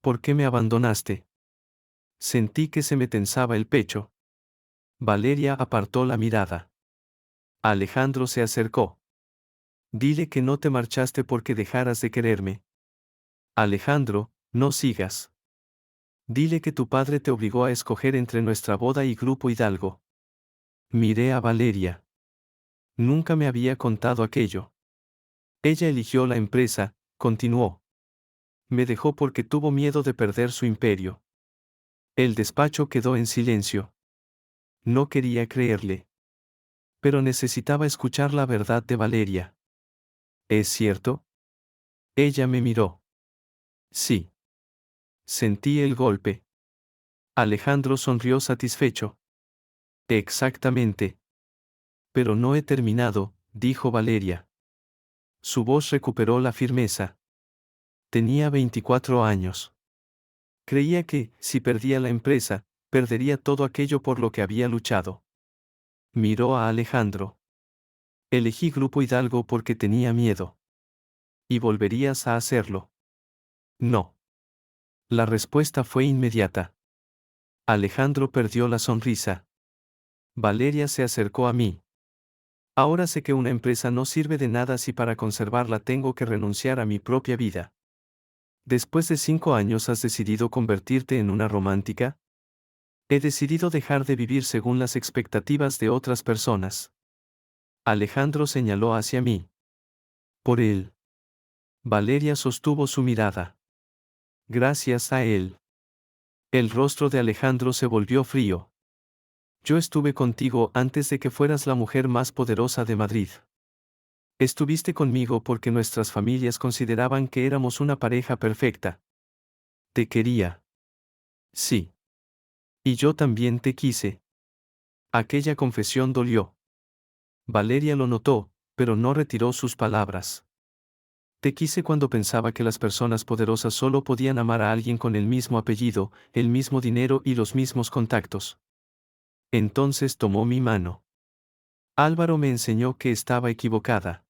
¿Por qué me abandonaste? Sentí que se me tensaba el pecho. Valeria apartó la mirada. Alejandro se acercó. Dile que no te marchaste porque dejaras de quererme. Alejandro, no sigas. Dile que tu padre te obligó a escoger entre nuestra boda y Grupo Hidalgo. Miré a Valeria. Nunca me había contado aquello. Ella eligió la empresa, continuó. Me dejó porque tuvo miedo de perder su imperio. El despacho quedó en silencio. No quería creerle. Pero necesitaba escuchar la verdad de Valeria. ¿Es cierto? Ella me miró. Sí. Sentí el golpe. Alejandro sonrió satisfecho. Exactamente. Pero no he terminado, dijo Valeria. Su voz recuperó la firmeza. Tenía 24 años. Creía que, si perdía la empresa, perdería todo aquello por lo que había luchado. Miró a Alejandro. Elegí Grupo Hidalgo porque tenía miedo. ¿Y volverías a hacerlo? No. La respuesta fue inmediata. Alejandro perdió la sonrisa. Valeria se acercó a mí. Ahora sé que una empresa no sirve de nada si para conservarla tengo que renunciar a mi propia vida. Después de 5 años has decidido convertirte en una romántica. He decidido dejar de vivir según las expectativas de otras personas. Alejandro señaló hacia mí. Por él. Valeria sostuvo su mirada. Gracias a él. El rostro de Alejandro se volvió frío. Yo estuve contigo antes de que fueras la mujer más poderosa de Madrid. Estuviste conmigo porque nuestras familias consideraban que éramos una pareja perfecta. Te quería. Sí. Y yo también te quise. Aquella confesión dolió. Valeria lo notó, pero no retiró sus palabras. Te quise cuando pensaba que las personas poderosas solo podían amar a alguien con el mismo apellido, el mismo dinero y los mismos contactos. Entonces tomó mi mano. Álvaro me enseñó que estaba equivocada.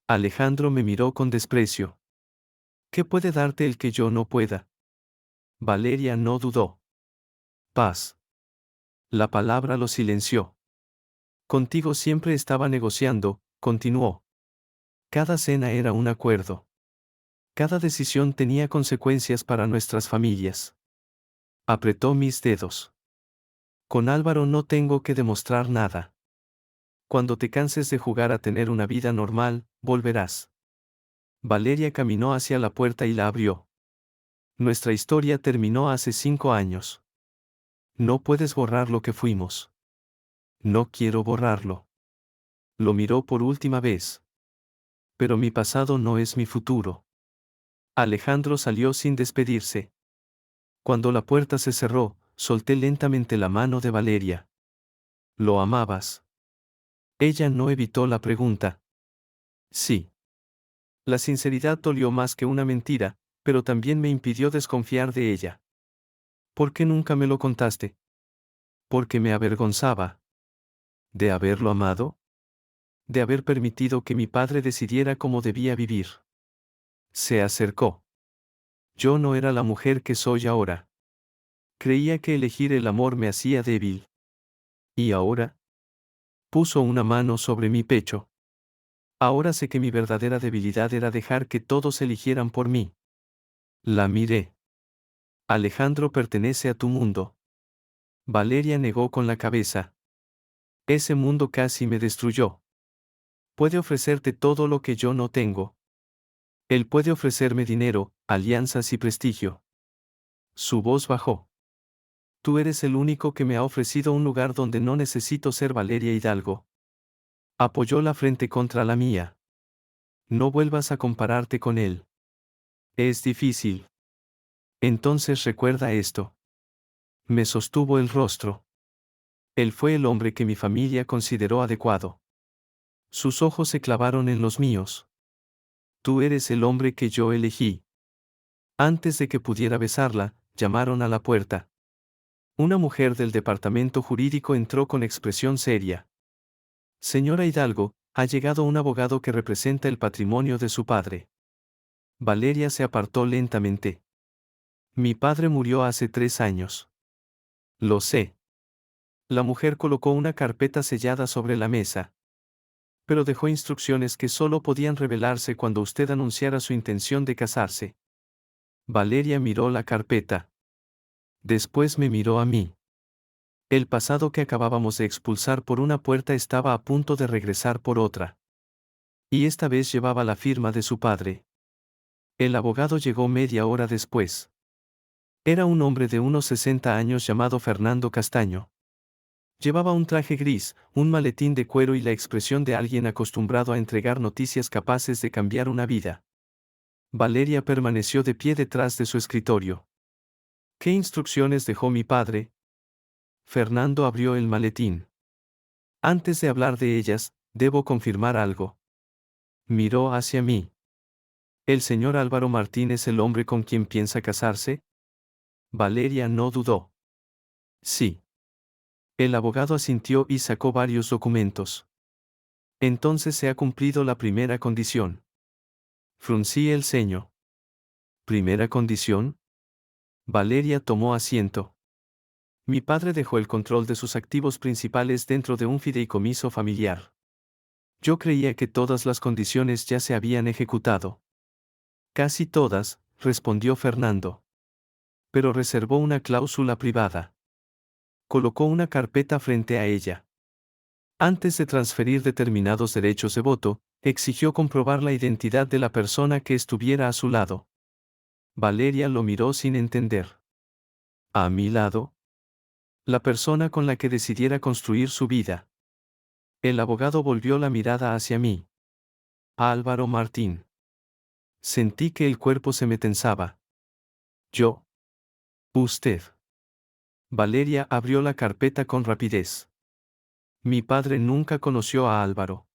Alejandro me miró con desprecio. ¿Qué puede darte el que yo no pueda? Valeria no dudó. Paz. La palabra lo silenció. Contigo siempre estaba negociando, continuó. Cada cena era un acuerdo. Cada decisión tenía consecuencias para nuestras familias. Apretó mis dedos. Con Álvaro no tengo que demostrar nada. Cuando te canses de jugar a tener una vida normal, volverás. Valeria caminó hacia la puerta y la abrió. Nuestra historia terminó hace 5 años. No puedes borrar lo que fuimos. No quiero borrarlo. Lo miró por última vez. Pero mi pasado no es mi futuro. Alejandro salió sin despedirse. Cuando la puerta se cerró, solté lentamente la mano de Valeria. ¿Lo amabas? Ella no evitó la pregunta. Sí. La sinceridad dolió más que una mentira, pero también me impidió desconfiar de ella. ¿Por qué nunca me lo contaste? Porque me avergonzaba. ¿De haberlo amado? De haber permitido que mi padre decidiera cómo debía vivir. Se acercó. Yo no era la mujer que soy ahora. Creía que elegir el amor me hacía débil. ¿Y ahora? Puso una mano sobre mi pecho. Ahora sé que mi verdadera debilidad era dejar que todos eligieran por mí. La miré. Alejandro pertenece a tu mundo. Valeria negó con la cabeza. Ese mundo casi me destruyó. Puede ofrecerte todo lo que yo no tengo. Él puede ofrecerme dinero, alianzas y prestigio. Su voz bajó. Tú eres el único que me ha ofrecido un lugar donde no necesito ser Valeria Hidalgo. Apoyó la frente contra la mía. No vuelvas a compararte con él. Es difícil. Entonces recuerda esto. Me sostuvo el rostro. Él fue el hombre que mi familia consideró adecuado. Sus ojos se clavaron en los míos. Tú eres el hombre que yo elegí. Antes de que pudiera besarla, llamaron a la puerta. Una mujer del departamento jurídico entró con expresión seria. Señora Hidalgo, ha llegado un abogado que representa el patrimonio de su padre. Valeria se apartó lentamente. Mi padre murió hace 3 años. Lo sé. La mujer colocó una carpeta sellada sobre la mesa. Pero dejó instrucciones que solo podían revelarse cuando usted anunciara su intención de casarse. Valeria miró la carpeta. Después me miró a mí. El pasado que acabábamos de expulsar por una puerta estaba a punto de regresar por otra. Y esta vez llevaba la firma de su padre. El abogado llegó media hora después. Era un hombre de unos 60 años llamado Fernando Castaño. Llevaba un traje gris, un maletín de cuero y la expresión de alguien acostumbrado a entregar noticias capaces de cambiar una vida. Valeria permaneció de pie detrás de su escritorio. ¿Qué instrucciones dejó mi padre? Fernando abrió el maletín. Antes de hablar de ellas, debo confirmar algo. Miró hacia mí. ¿El señor Álvaro Martín es el hombre con quien piensa casarse? Valeria no dudó. Sí. El abogado asintió y sacó varios documentos. Entonces se ha cumplido la primera condición. Fruncí el ceño. ¿Primera condición? Valeria tomó asiento. Mi padre dejó el control de sus activos principales dentro de un fideicomiso familiar. Yo creía que todas las condiciones ya se habían ejecutado. Casi todas, respondió Fernando. Pero reservó una cláusula privada. Colocó una carpeta frente a ella. Antes de transferir determinados derechos de voto, exigió comprobar la identidad de la persona que estuviera a su lado. Valeria lo miró sin entender. ¿A mi lado? La persona con la que decidiera construir su vida. El abogado volvió la mirada hacia mí. Álvaro Martín. Sentí que el cuerpo se me tensaba. Yo. Usted. Valeria abrió la carpeta con rapidez. Mi padre nunca conoció a Álvaro.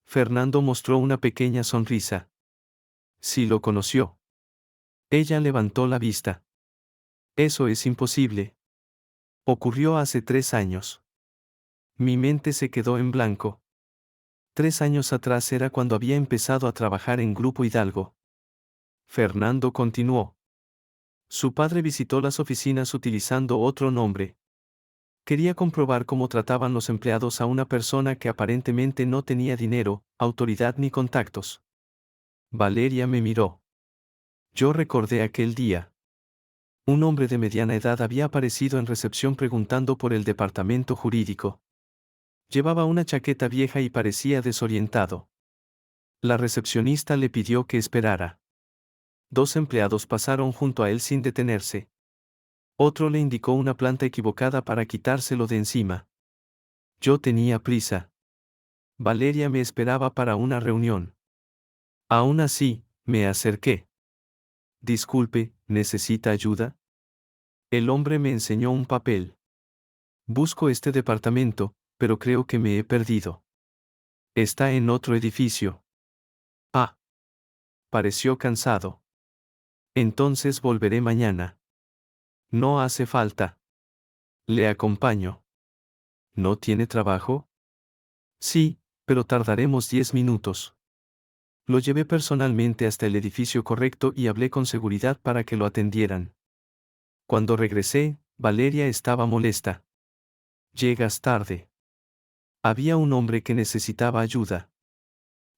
Fernando mostró una pequeña sonrisa. Sí lo conoció. Ella levantó la vista. Eso es imposible. Ocurrió hace 3 años. Mi mente se quedó en blanco. 3 años atrás era cuando había empezado a trabajar en Grupo Hidalgo. Fernando continuó. Su padre visitó las oficinas utilizando otro nombre. Quería comprobar cómo trataban los empleados a una persona que aparentemente no tenía dinero, autoridad ni contactos. Valeria me miró. Yo recordé aquel día. Un hombre de mediana edad había aparecido en recepción preguntando por el departamento jurídico. Llevaba una chaqueta vieja y parecía desorientado. La recepcionista le pidió que esperara. 2 empleados pasaron junto a él sin detenerse. Otro le indicó una planta equivocada para quitárselo de encima. Yo tenía prisa. Valeria me esperaba para una reunión. Aún así, me acerqué. Disculpe, ¿necesita ayuda? El hombre me enseñó un papel. Busco este departamento, pero creo que me he perdido. Está en otro edificio. Ah. Pareció cansado. Entonces volveré mañana. No hace falta. Le acompaño. ¿No tiene trabajo? Sí, pero tardaremos 10 minutos. Lo llevé personalmente hasta el edificio correcto y hablé con seguridad para que lo atendieran. Cuando regresé, Valeria estaba molesta. Llegas tarde. Había un hombre que necesitaba ayuda.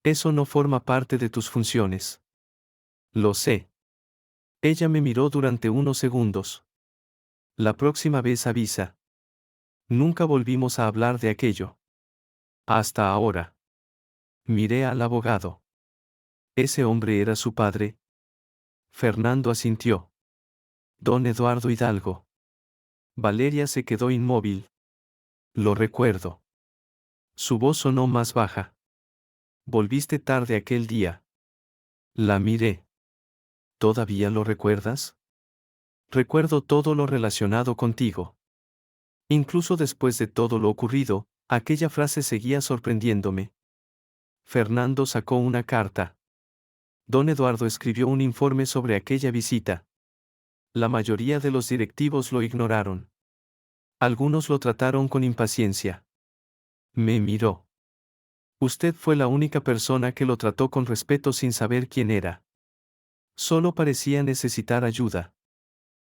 Eso no forma parte de tus funciones. Lo sé. Ella me miró durante unos segundos. La próxima vez avisa. Nunca volvimos a hablar de aquello. Hasta ahora. Miré al abogado. ¿Ese hombre era su padre? Fernando asintió. Don Eduardo Hidalgo. Valeria se quedó inmóvil. Lo recuerdo. Su voz sonó más baja. Volviste tarde aquel día. La miré. ¿Todavía lo recuerdas? Recuerdo todo lo relacionado contigo. Incluso después de todo lo ocurrido, aquella frase seguía sorprendiéndome. Fernando sacó una carta. Don Eduardo escribió un informe sobre aquella visita. La mayoría de los directivos lo ignoraron. Algunos lo trataron con impaciencia. Me miró. Usted fue la única persona que lo trató con respeto sin saber quién era. Solo parecía necesitar ayuda.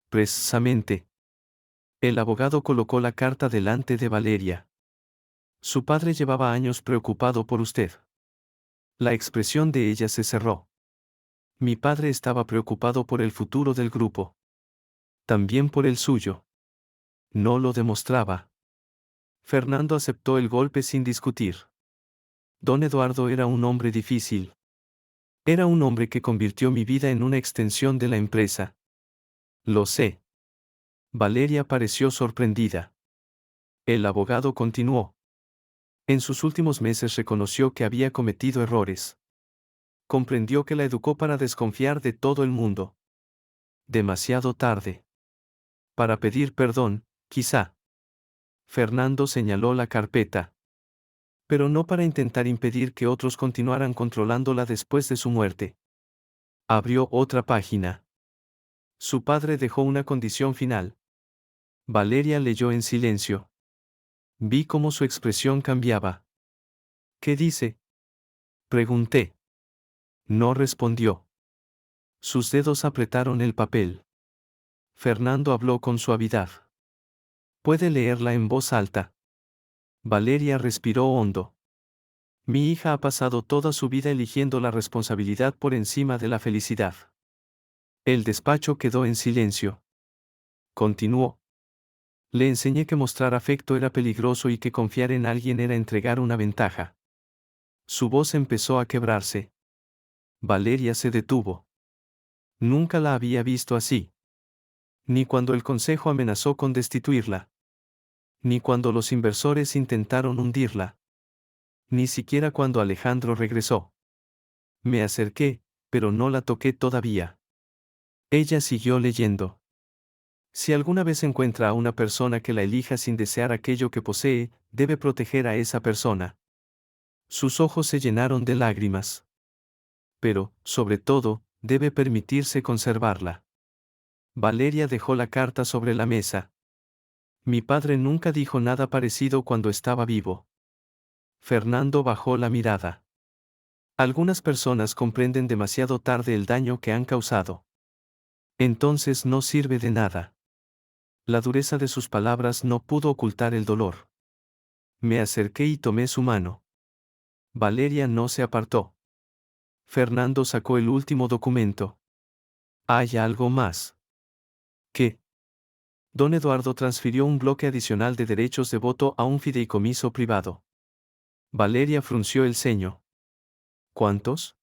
Precisamente. El abogado colocó la carta delante de Valeria. Su padre llevaba años preocupado por usted. La expresión de ella se cerró. Mi padre estaba preocupado por el futuro del grupo. También por el suyo. No lo demostraba. Fernando aceptó el golpe sin discutir. Don Eduardo era un hombre difícil. Era un hombre que convirtió mi vida en una extensión de la empresa. Lo sé. Valeria pareció sorprendida. El abogado continuó. En sus últimos meses reconoció que había cometido errores. Comprendió que la educó para desconfiar de todo el mundo. Demasiado tarde. Para pedir perdón, quizá. Fernando señaló la carpeta. Pero no para intentar impedir que otros continuaran controlándola después de su muerte. Abrió otra página. Su padre dejó una condición final. Valeria leyó en silencio. Vi cómo su expresión cambiaba. ¿Qué dice? Pregunté. No respondió. Sus dedos apretaron el papel. Fernando habló con suavidad. Puede leerla en voz alta. Valeria respiró hondo. Mi hija ha pasado toda su vida eligiendo la responsabilidad por encima de la felicidad. El despacho quedó en silencio. Continuó. Le enseñé que mostrar afecto era peligroso y que confiar en alguien era entregar una ventaja. Su voz empezó a quebrarse. Valeria se detuvo. Nunca la había visto así. Ni cuando el consejo amenazó con destituirla. Ni cuando los inversores intentaron hundirla. Ni siquiera cuando Alejandro regresó. Me acerqué, pero no la toqué todavía. Ella siguió leyendo. Si alguna vez encuentra a una persona que la elija sin desear aquello que posee, debe proteger a esa persona. Sus ojos se llenaron de lágrimas. Pero, sobre todo, debe permitirse conservarla. Valeria dejó la carta sobre la mesa. Mi padre nunca dijo nada parecido cuando estaba vivo. Fernando bajó la mirada. Algunas personas comprenden demasiado tarde el daño que han causado. Entonces no sirve de nada. La dureza de sus palabras no pudo ocultar el dolor. Me acerqué y tomé su mano. Valeria no se apartó. Fernando sacó el último documento. ¿Hay algo más? ¿Qué? Don Eduardo transfirió un bloque adicional de derechos de voto a un fideicomiso privado. Valeria frunció el ceño. ¿Cuántos?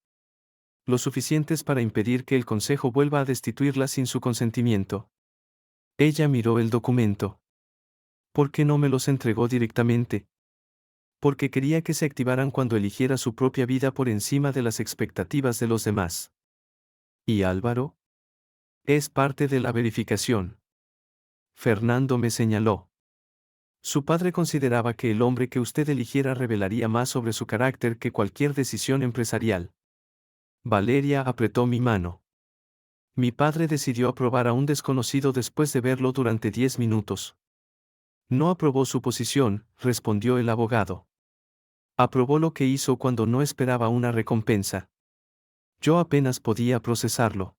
Lo suficientes para impedir que el consejo vuelva a destituirla sin su consentimiento. Ella miró el documento. ¿Por qué no me los entregó directamente? Porque quería que se activaran cuando eligiera su propia vida por encima de las expectativas de los demás. ¿Y Álvaro? Es parte de la verificación. Fernando me señaló. Su padre consideraba que el hombre que usted eligiera revelaría más sobre su carácter que cualquier decisión empresarial. Valeria apretó mi mano. Mi padre decidió aprobar a un desconocido después de verlo durante 10 minutos. No aprobó su posición, respondió el abogado. Aprobó lo que hizo cuando no esperaba una recompensa. Yo apenas podía procesarlo.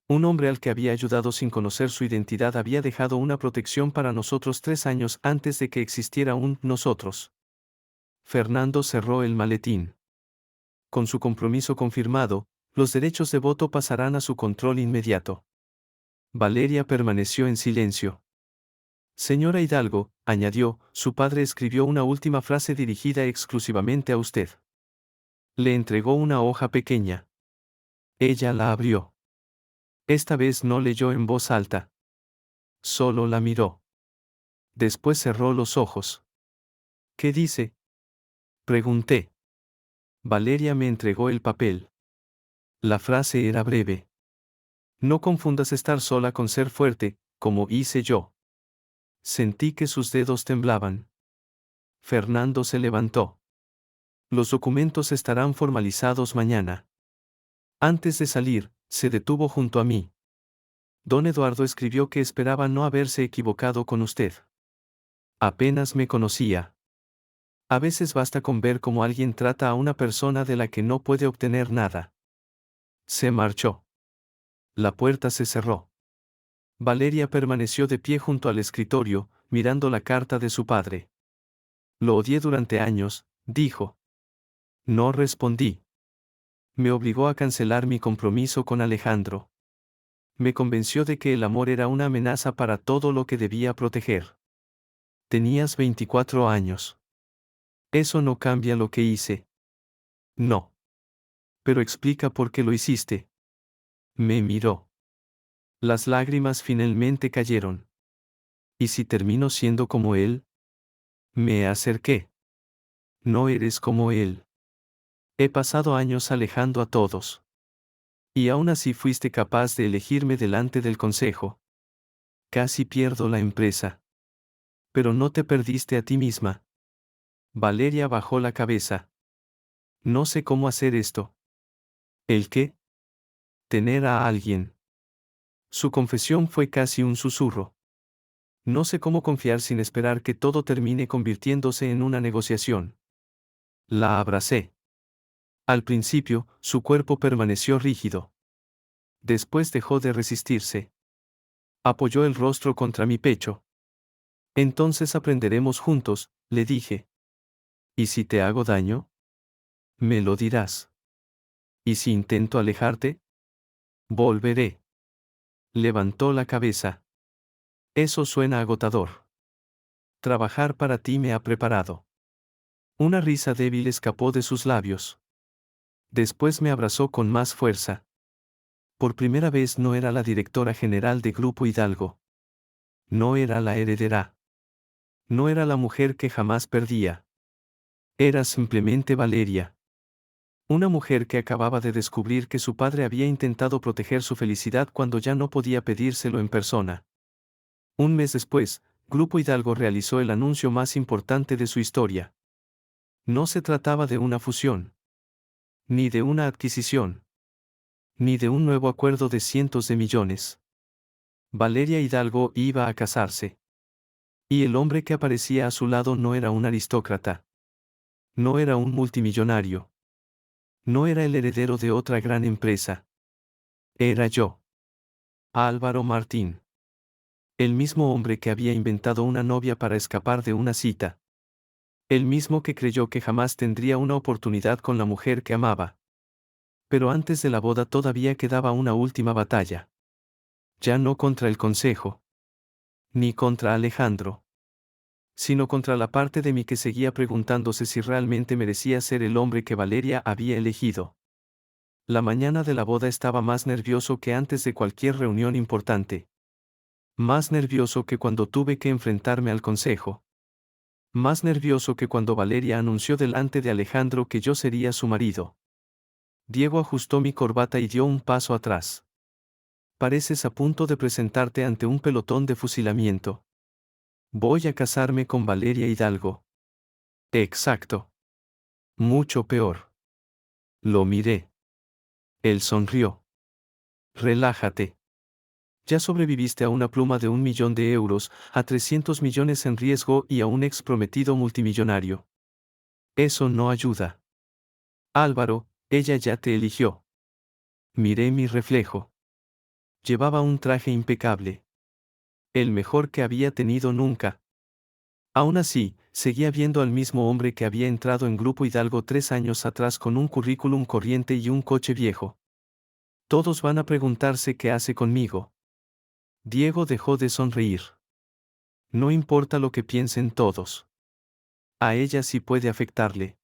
Un hombre al que había ayudado sin conocer su identidad había dejado una protección para nosotros 3 años antes de que existiera un nosotros. Fernando cerró el maletín. Con su compromiso confirmado, los derechos de voto pasarán a su control inmediato. Valeria permaneció en silencio. Señora Hidalgo, añadió, su padre escribió una última frase dirigida exclusivamente a usted. Le entregó una hoja pequeña. Ella la abrió. Esta vez no leyó en voz alta. Solo la miró. Después cerró los ojos. ¿Qué dice? Pregunté. Valeria me entregó el papel. La frase era breve. No confundas estar sola con ser fuerte, como hice yo. Sentí que sus dedos temblaban. Fernando se levantó. Los documentos estarán formalizados mañana. Antes de salir, se detuvo junto a mí. Don Eduardo escribió que esperaba no haberse equivocado con usted. Apenas me conocía. A veces basta con ver cómo alguien trata a una persona de la que no puede obtener nada. Se marchó. La puerta se cerró. Valeria permaneció de pie junto al escritorio, mirando la carta de su padre. Lo odié durante años, dijo. No respondí. Me obligó a cancelar mi compromiso con Alejandro. Me convenció de que el amor era una amenaza para todo lo que debía proteger. Tenías 24 años. Eso no cambia lo que hice. No. Pero explica por qué lo hiciste. Me miró. Las lágrimas finalmente cayeron. ¿Y si termino siendo como él? Me acerqué. No eres como él. He pasado años alejando a todos. Y aún así fuiste capaz de elegirme delante del consejo. Casi pierdo la empresa. Pero no te perdiste a ti misma. Valeria bajó la cabeza. No sé cómo hacer esto. ¿El qué? Tener a alguien. Su confesión fue casi un susurro. No sé cómo confiar sin esperar que todo termine convirtiéndose en una negociación. La abracé. Al principio, su cuerpo permaneció rígido. Después dejó de resistirse. Apoyó el rostro contra mi pecho. Entonces aprenderemos juntos, le dije. ¿Y si te hago daño? Me lo dirás. ¿Y si intento alejarte? Volveré. Levantó la cabeza. Eso suena agotador. Trabajar para ti me ha preparado. Una risa débil escapó de sus labios. Después me abrazó con más fuerza. Por primera vez no era la directora general de Grupo Hidalgo. No era la heredera. No era la mujer que jamás perdía. Era simplemente Valeria. Una mujer que acababa de descubrir que su padre había intentado proteger su felicidad cuando ya no podía pedírselo en persona. Un mes después, Grupo Hidalgo realizó el anuncio más importante de su historia. No se trataba de una fusión, ni de una adquisición, ni de un nuevo acuerdo de cientos de millones. Valeria Hidalgo iba a casarse. Y el hombre que aparecía a su lado no era un aristócrata. No era un multimillonario. No era el heredero de otra gran empresa. Era yo. Álvaro Martín. El mismo hombre que había inventado una novia para escapar de una cita. El mismo que creyó que jamás tendría una oportunidad con la mujer que amaba. Pero antes de la boda todavía quedaba una última batalla. Ya no contra el consejo. Ni contra Alejandro. Sino contra la parte de mí que seguía preguntándose si realmente merecía ser el hombre que Valeria había elegido. La mañana de la boda estaba más nervioso que antes de cualquier reunión importante. Más nervioso que cuando tuve que enfrentarme al consejo. Más nervioso que cuando Valeria anunció delante de Alejandro que yo sería su marido. Diego ajustó mi corbata y dio un paso atrás. Pareces a punto de presentarte ante un pelotón de fusilamiento. Voy a casarme con Valeria Hidalgo. Exacto. Mucho peor. Lo miré. Él sonrió. Relájate. Ya sobreviviste a una pluma de 1 millón de euros, a 300 millones en riesgo y a un ex prometido multimillonario. Eso no ayuda. Álvaro, ella ya te eligió. Miré mi reflejo. Llevaba un traje impecable. El mejor que había tenido nunca. Aún así, seguía viendo al mismo hombre que había entrado en Grupo Hidalgo 3 años atrás con un currículum corriente y un coche viejo. Todos van a preguntarse qué hace conmigo. Diego dejó de sonreír. No importa lo que piensen todos. A ella sí puede afectarle.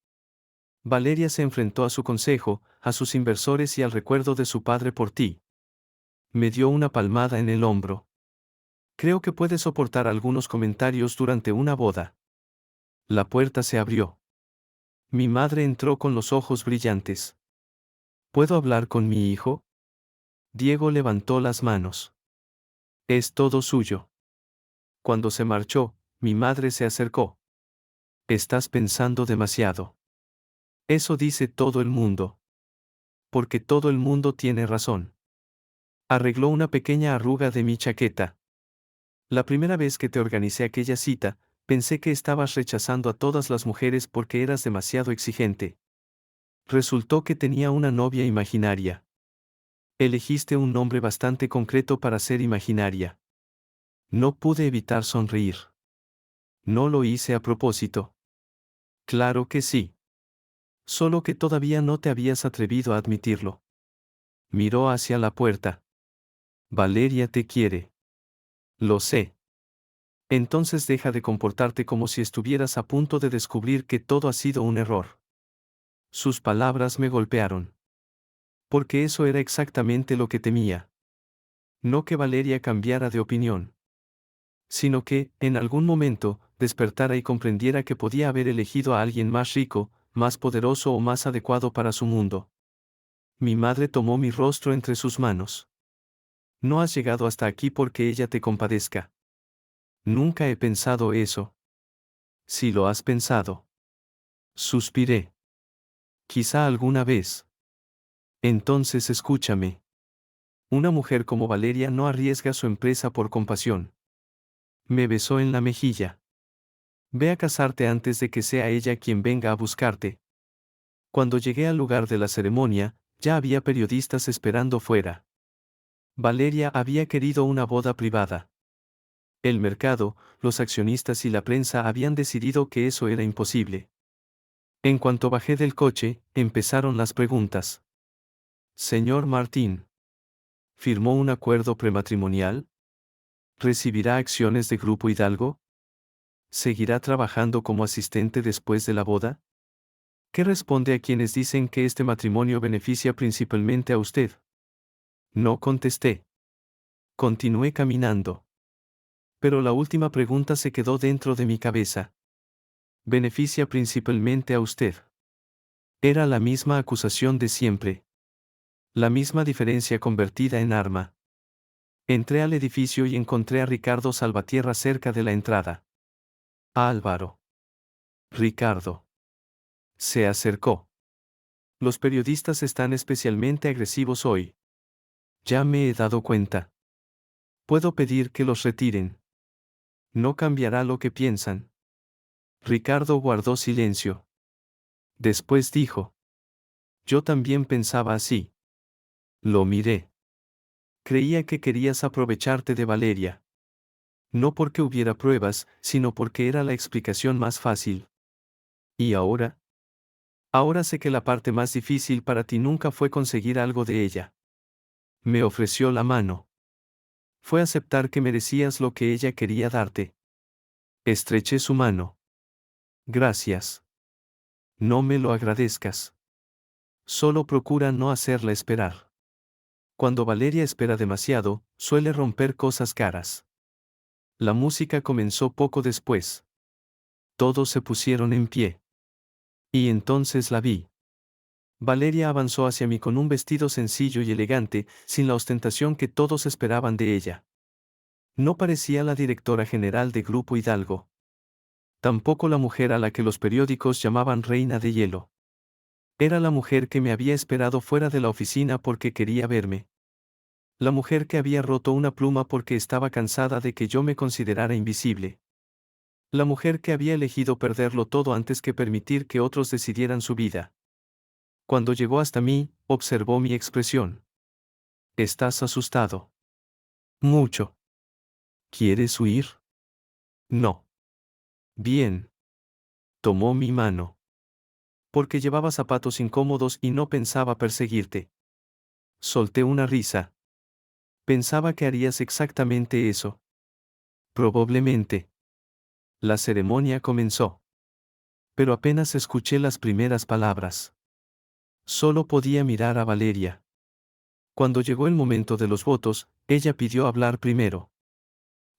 Valeria se enfrentó a su consejo, a sus inversores y al recuerdo de su padre por ti. Me dio una palmada en el hombro. Creo que puede soportar algunos comentarios durante una boda. La puerta se abrió. Mi madre entró con los ojos brillantes. ¿Puedo hablar con mi hijo? Diego levantó las manos. Es todo suyo. Cuando se marchó, mi madre se acercó. Estás pensando demasiado. Eso dice todo el mundo. Porque todo el mundo tiene razón. Arregló una pequeña arruga de mi chaqueta. La primera vez que te organicé aquella cita, pensé que estabas rechazando a todas las mujeres porque eras demasiado exigente. Resultó que tenía una novia imaginaria. Elegiste un nombre bastante concreto para ser imaginaria. No pude evitar sonreír. No lo hice a propósito. Claro que sí. Solo que todavía no te habías atrevido a admitirlo. Miró hacia la puerta. Valeria te quiere. Lo sé. Entonces deja de comportarte como si estuvieras a punto de descubrir que todo ha sido un error. Sus palabras me golpearon. Porque eso era exactamente lo que temía. No que Valeria cambiara de opinión, sino que, en algún momento, despertara y comprendiera que podía haber elegido a alguien más rico, más poderoso o más adecuado para su mundo. Mi madre tomó mi rostro entre sus manos. No has llegado hasta aquí porque ella te compadezca. Nunca he pensado eso. Si lo has pensado. Suspiré. Quizá alguna vez. Entonces escúchame. Una mujer como Valeria no arriesga su empresa por compasión. Me besó en la mejilla. Ve a casarte antes de que sea ella quien venga a buscarte. Cuando llegué al lugar de la ceremonia, ya había periodistas esperando fuera. Valeria había querido una boda privada. El mercado, los accionistas y la prensa habían decidido que eso era imposible. En cuanto bajé del coche, empezaron las preguntas. Señor Martín, ¿firmó un acuerdo prematrimonial? ¿Recibirá acciones de Grupo Hidalgo? ¿Seguirá trabajando como asistente después de la boda? ¿Qué responde a quienes dicen que este matrimonio beneficia principalmente a usted? No contesté. Continué caminando. Pero la última pregunta se quedó dentro de mi cabeza. ¿Beneficia principalmente a usted? Era la misma acusación de siempre. La misma diferencia convertida en arma. Entré al edificio y encontré a Ricardo Salvatierra cerca de la entrada. Álvaro. Ricardo. Se acercó. Los periodistas están especialmente agresivos hoy. Ya me he dado cuenta. Puedo pedir que los retiren. No cambiará lo que piensan. Ricardo guardó silencio. Después dijo. Yo también pensaba así. Lo miré. Creía que querías aprovecharte de Valeria. No porque hubiera pruebas, sino porque era la explicación más fácil. ¿Y ahora? Ahora sé que la parte más difícil para ti nunca fue conseguir algo de ella. Me ofreció la mano. Fue aceptar que merecías lo que ella quería darte. Estreché su mano. Gracias. No me lo agradezcas. Solo procura no hacerla esperar. Cuando Valeria espera demasiado, suele romper cosas caras. La música comenzó poco después. Todos se pusieron en pie. Y entonces la vi. Valeria avanzó hacia mí con un vestido sencillo y elegante, sin la ostentación que todos esperaban de ella. No parecía la directora general de Grupo Hidalgo. Tampoco la mujer a la que los periódicos llamaban Reina de Hielo. Era la mujer que me había esperado fuera de la oficina porque quería verme. La mujer que había roto una pluma porque estaba cansada de que yo me considerara invisible. La mujer que había elegido perderlo todo antes que permitir que otros decidieran su vida. Cuando llegó hasta mí, observó mi expresión. ¿Estás asustado? Mucho. ¿Quieres huir? No. Bien. Tomó mi mano. Porque llevaba zapatos incómodos y no pensaba perseguirte. Solté una risa. Pensaba que harías exactamente eso. Probablemente. La ceremonia comenzó. Pero apenas escuché las primeras palabras. Solo podía mirar a Valeria. Cuando llegó el momento de los votos, ella pidió hablar primero.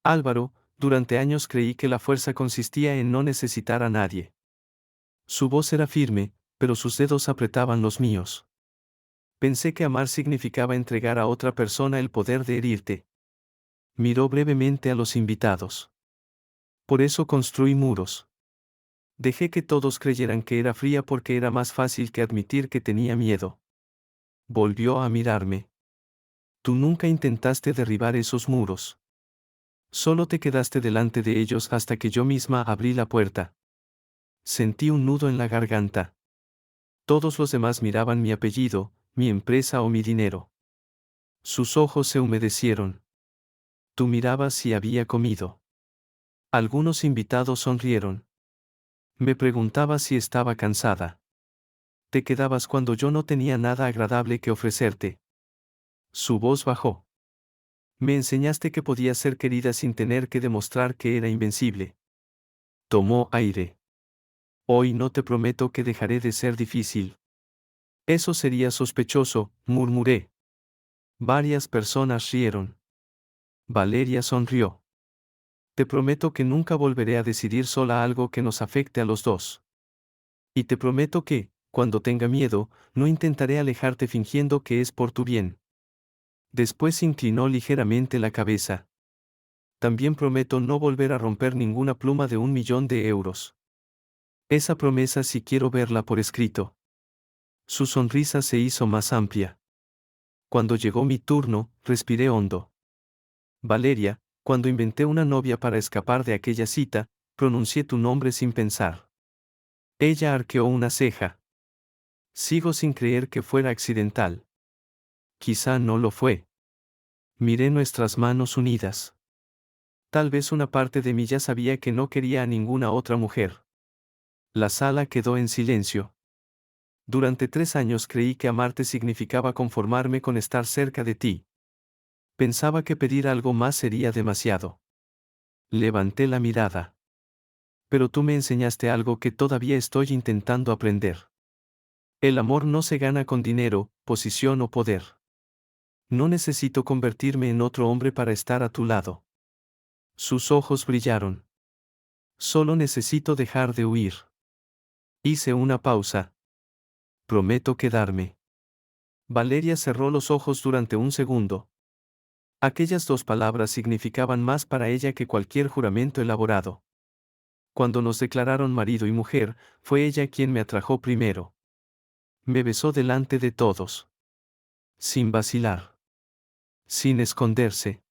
Álvaro, durante años creí que la fuerza consistía en no necesitar a nadie. Su voz era firme, pero sus dedos apretaban los míos. Pensé que amar significaba entregar a otra persona el poder de herirte. Miró brevemente a los invitados. Por eso construí muros. Dejé que todos creyeran que era fría porque era más fácil que admitir que tenía miedo. Volvió a mirarme. Tú nunca intentaste derribar esos muros. Solo te quedaste delante de ellos hasta que yo misma abrí la puerta. Sentí un nudo en la garganta. Todos los demás miraban mi apellido, mi empresa o mi dinero. Sus ojos se humedecieron. Tú mirabas si había comido. Algunos invitados sonrieron. Me preguntaba si estaba cansada. Te quedabas cuando yo no tenía nada agradable que ofrecerte. Su voz bajó. Me enseñaste que podía ser querida sin tener que demostrar que era invencible. Tomó aire. Hoy no te prometo que dejaré de ser difícil. Eso sería sospechoso, murmuré. Varias personas rieron. Valeria sonrió. Te prometo que nunca volveré a decidir sola algo que nos afecte a los dos. Y te prometo que, cuando tenga miedo, no intentaré alejarte fingiendo que es por tu bien. Después inclinó ligeramente la cabeza. También prometo no volver a romper ninguna pluma de 1.000.000 de euros. Esa promesa sí quiero verla por escrito. Su sonrisa se hizo más amplia. Cuando llegó mi turno, respiré hondo. Valeria, cuando inventé una novia para escapar de aquella cita, pronuncié tu nombre sin pensar. Ella arqueó una ceja. Sigo sin creer que fuera accidental. Quizá no lo fue. Miré nuestras manos unidas. Tal vez una parte de mí ya sabía que no quería a ninguna otra mujer. La sala quedó en silencio. Durante 3 años creí que amarte significaba conformarme con estar cerca de ti. Pensaba que pedir algo más sería demasiado. Levanté la mirada. Pero tú me enseñaste algo que todavía estoy intentando aprender. El amor no se gana con dinero, posición o poder. No necesito convertirme en otro hombre para estar a tu lado. Sus ojos brillaron. Solo necesito dejar de huir. Hice una pausa. Prometo quedarme. Valeria cerró los ojos durante un segundo. Aquellas 2 palabras significaban más para ella que cualquier juramento elaborado. Cuando nos declararon marido y mujer, fue ella quien me atrajo primero. Me besó delante de todos. Sin vacilar. Sin esconderse.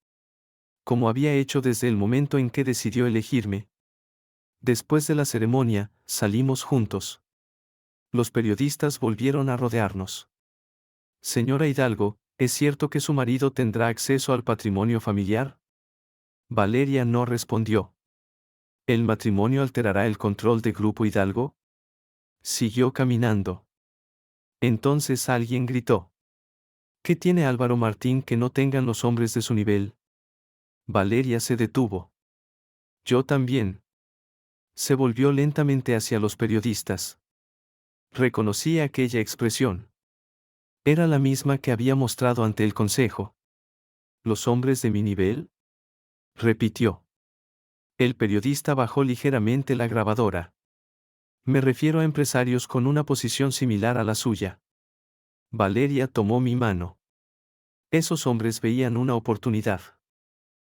Como había hecho desde el momento en que decidió elegirme. Después de la ceremonia, salimos juntos. Los periodistas volvieron a rodearnos. Señora Hidalgo, ¿es cierto que su marido tendrá acceso al patrimonio familiar? Valeria no respondió. ¿El matrimonio alterará el control de Grupo Hidalgo? Siguió caminando. Entonces alguien gritó. ¿Qué tiene Álvaro Martín que no tengan los hombres de su nivel? Valeria se detuvo. Yo también. Se volvió lentamente hacia los periodistas. Reconocí aquella expresión. Era la misma que había mostrado ante el consejo. ¿Los hombres de mi nivel? Repitió. El periodista bajó ligeramente la grabadora. Me refiero a empresarios con una posición similar a la suya. Valeria tomó mi mano. Esos hombres veían una oportunidad.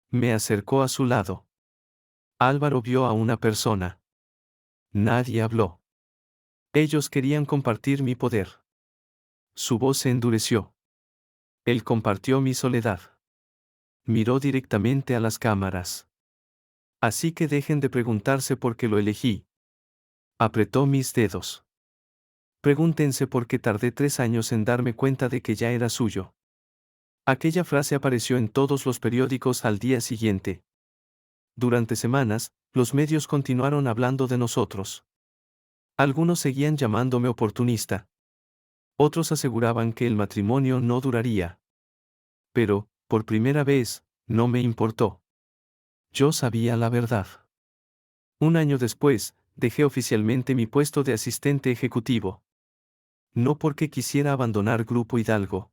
Me acercó a su lado. Álvaro vio a una persona. Nadie habló. Ellos querían compartir mi poder. Su voz se endureció. Él compartió mi soledad. Miró directamente a las cámaras. Así que dejen de preguntarse por qué lo elegí. Apretó mis dedos. Pregúntense por qué tardé 3 años en darme cuenta de que ya era suyo. Aquella frase apareció en todos los periódicos al día siguiente. Durante semanas, los medios continuaron hablando de nosotros. Algunos seguían llamándome oportunista. Otros aseguraban que el matrimonio no duraría. Pero, por primera vez, no me importó. Yo sabía la verdad. Un año después, dejé oficialmente mi puesto de asistente ejecutivo. No porque quisiera abandonar Grupo Hidalgo.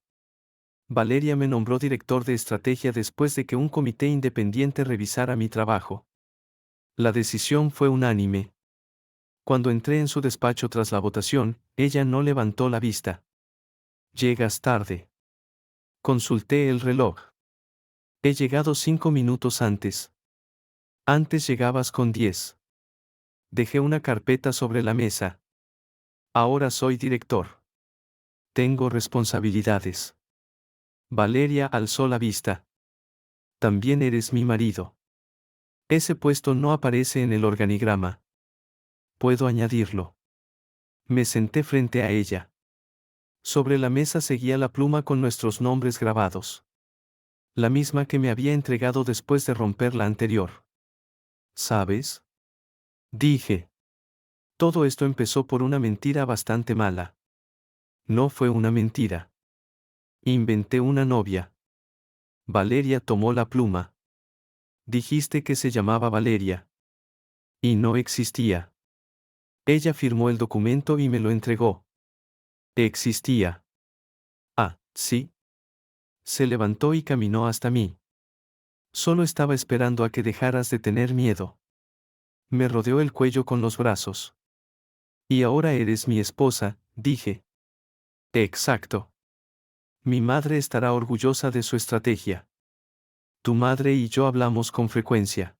Valeria me nombró director de estrategia después de que un comité independiente revisara mi trabajo. La decisión fue unánime. Cuando entré en su despacho tras la votación, ella no levantó la vista. Llegas tarde. Consulté el reloj. He llegado 5 minutos antes. Antes llegabas con 10. Dejé una carpeta sobre la mesa. Ahora soy director. Tengo responsabilidades. Valeria alzó la vista. También eres mi marido. Ese puesto no aparece en el organigrama. Puedo añadirlo. Me senté frente a ella. Sobre la mesa seguía la pluma con nuestros nombres grabados. La misma que me había entregado después de romper la anterior. ¿Sabes? Dije. Todo esto empezó por una mentira bastante mala. No fue una mentira. Inventé una novia. Valeria tomó la pluma. Dijiste que se llamaba Valeria. Y no existía. Ella firmó el documento y me lo entregó. Existía. Ah, sí. Se levantó y caminó hasta mí. Solo estaba esperando a que dejaras de tener miedo. Me rodeó el cuello con los brazos. Y ahora eres mi esposa, dije. Exacto. Mi madre estará orgullosa de su estrategia. Tu madre y yo hablamos con frecuencia.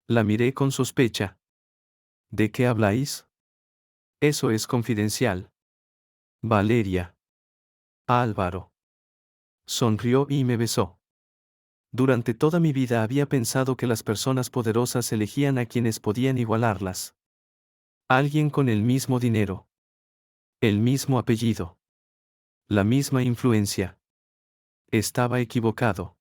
La miré con sospecha. ¿De qué habláis? Eso es confidencial. Valeria. Álvaro. Sonrió y me besó. Durante toda mi vida había pensado que las personas poderosas elegían a quienes podían igualarlas. Alguien con el mismo dinero. El mismo apellido. La misma influencia. Estaba equivocado.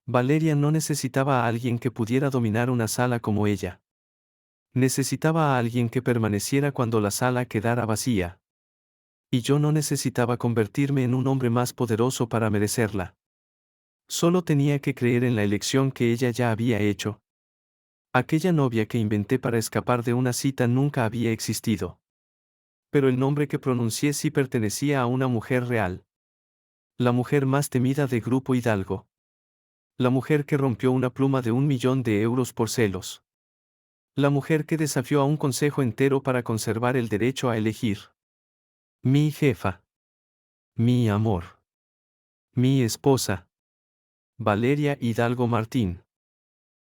Valeria no necesitaba a alguien que pudiera dominar una sala como ella. Necesitaba a alguien que permaneciera cuando la sala quedara vacía. Y yo no necesitaba convertirme en un hombre más poderoso para merecerla. Solo tenía que creer en la elección que ella ya había hecho. Aquella novia que inventé para escapar de una cita nunca había existido. Pero el nombre que pronuncié sí pertenecía a una mujer real. La mujer más temida de Grupo Hidalgo. La mujer que rompió una pluma de 1.000.000 de euros por celos. La mujer que desafió a un consejo entero para conservar el derecho a elegir. Mi jefa. Mi amor. Mi esposa. Valeria Hidalgo Martín.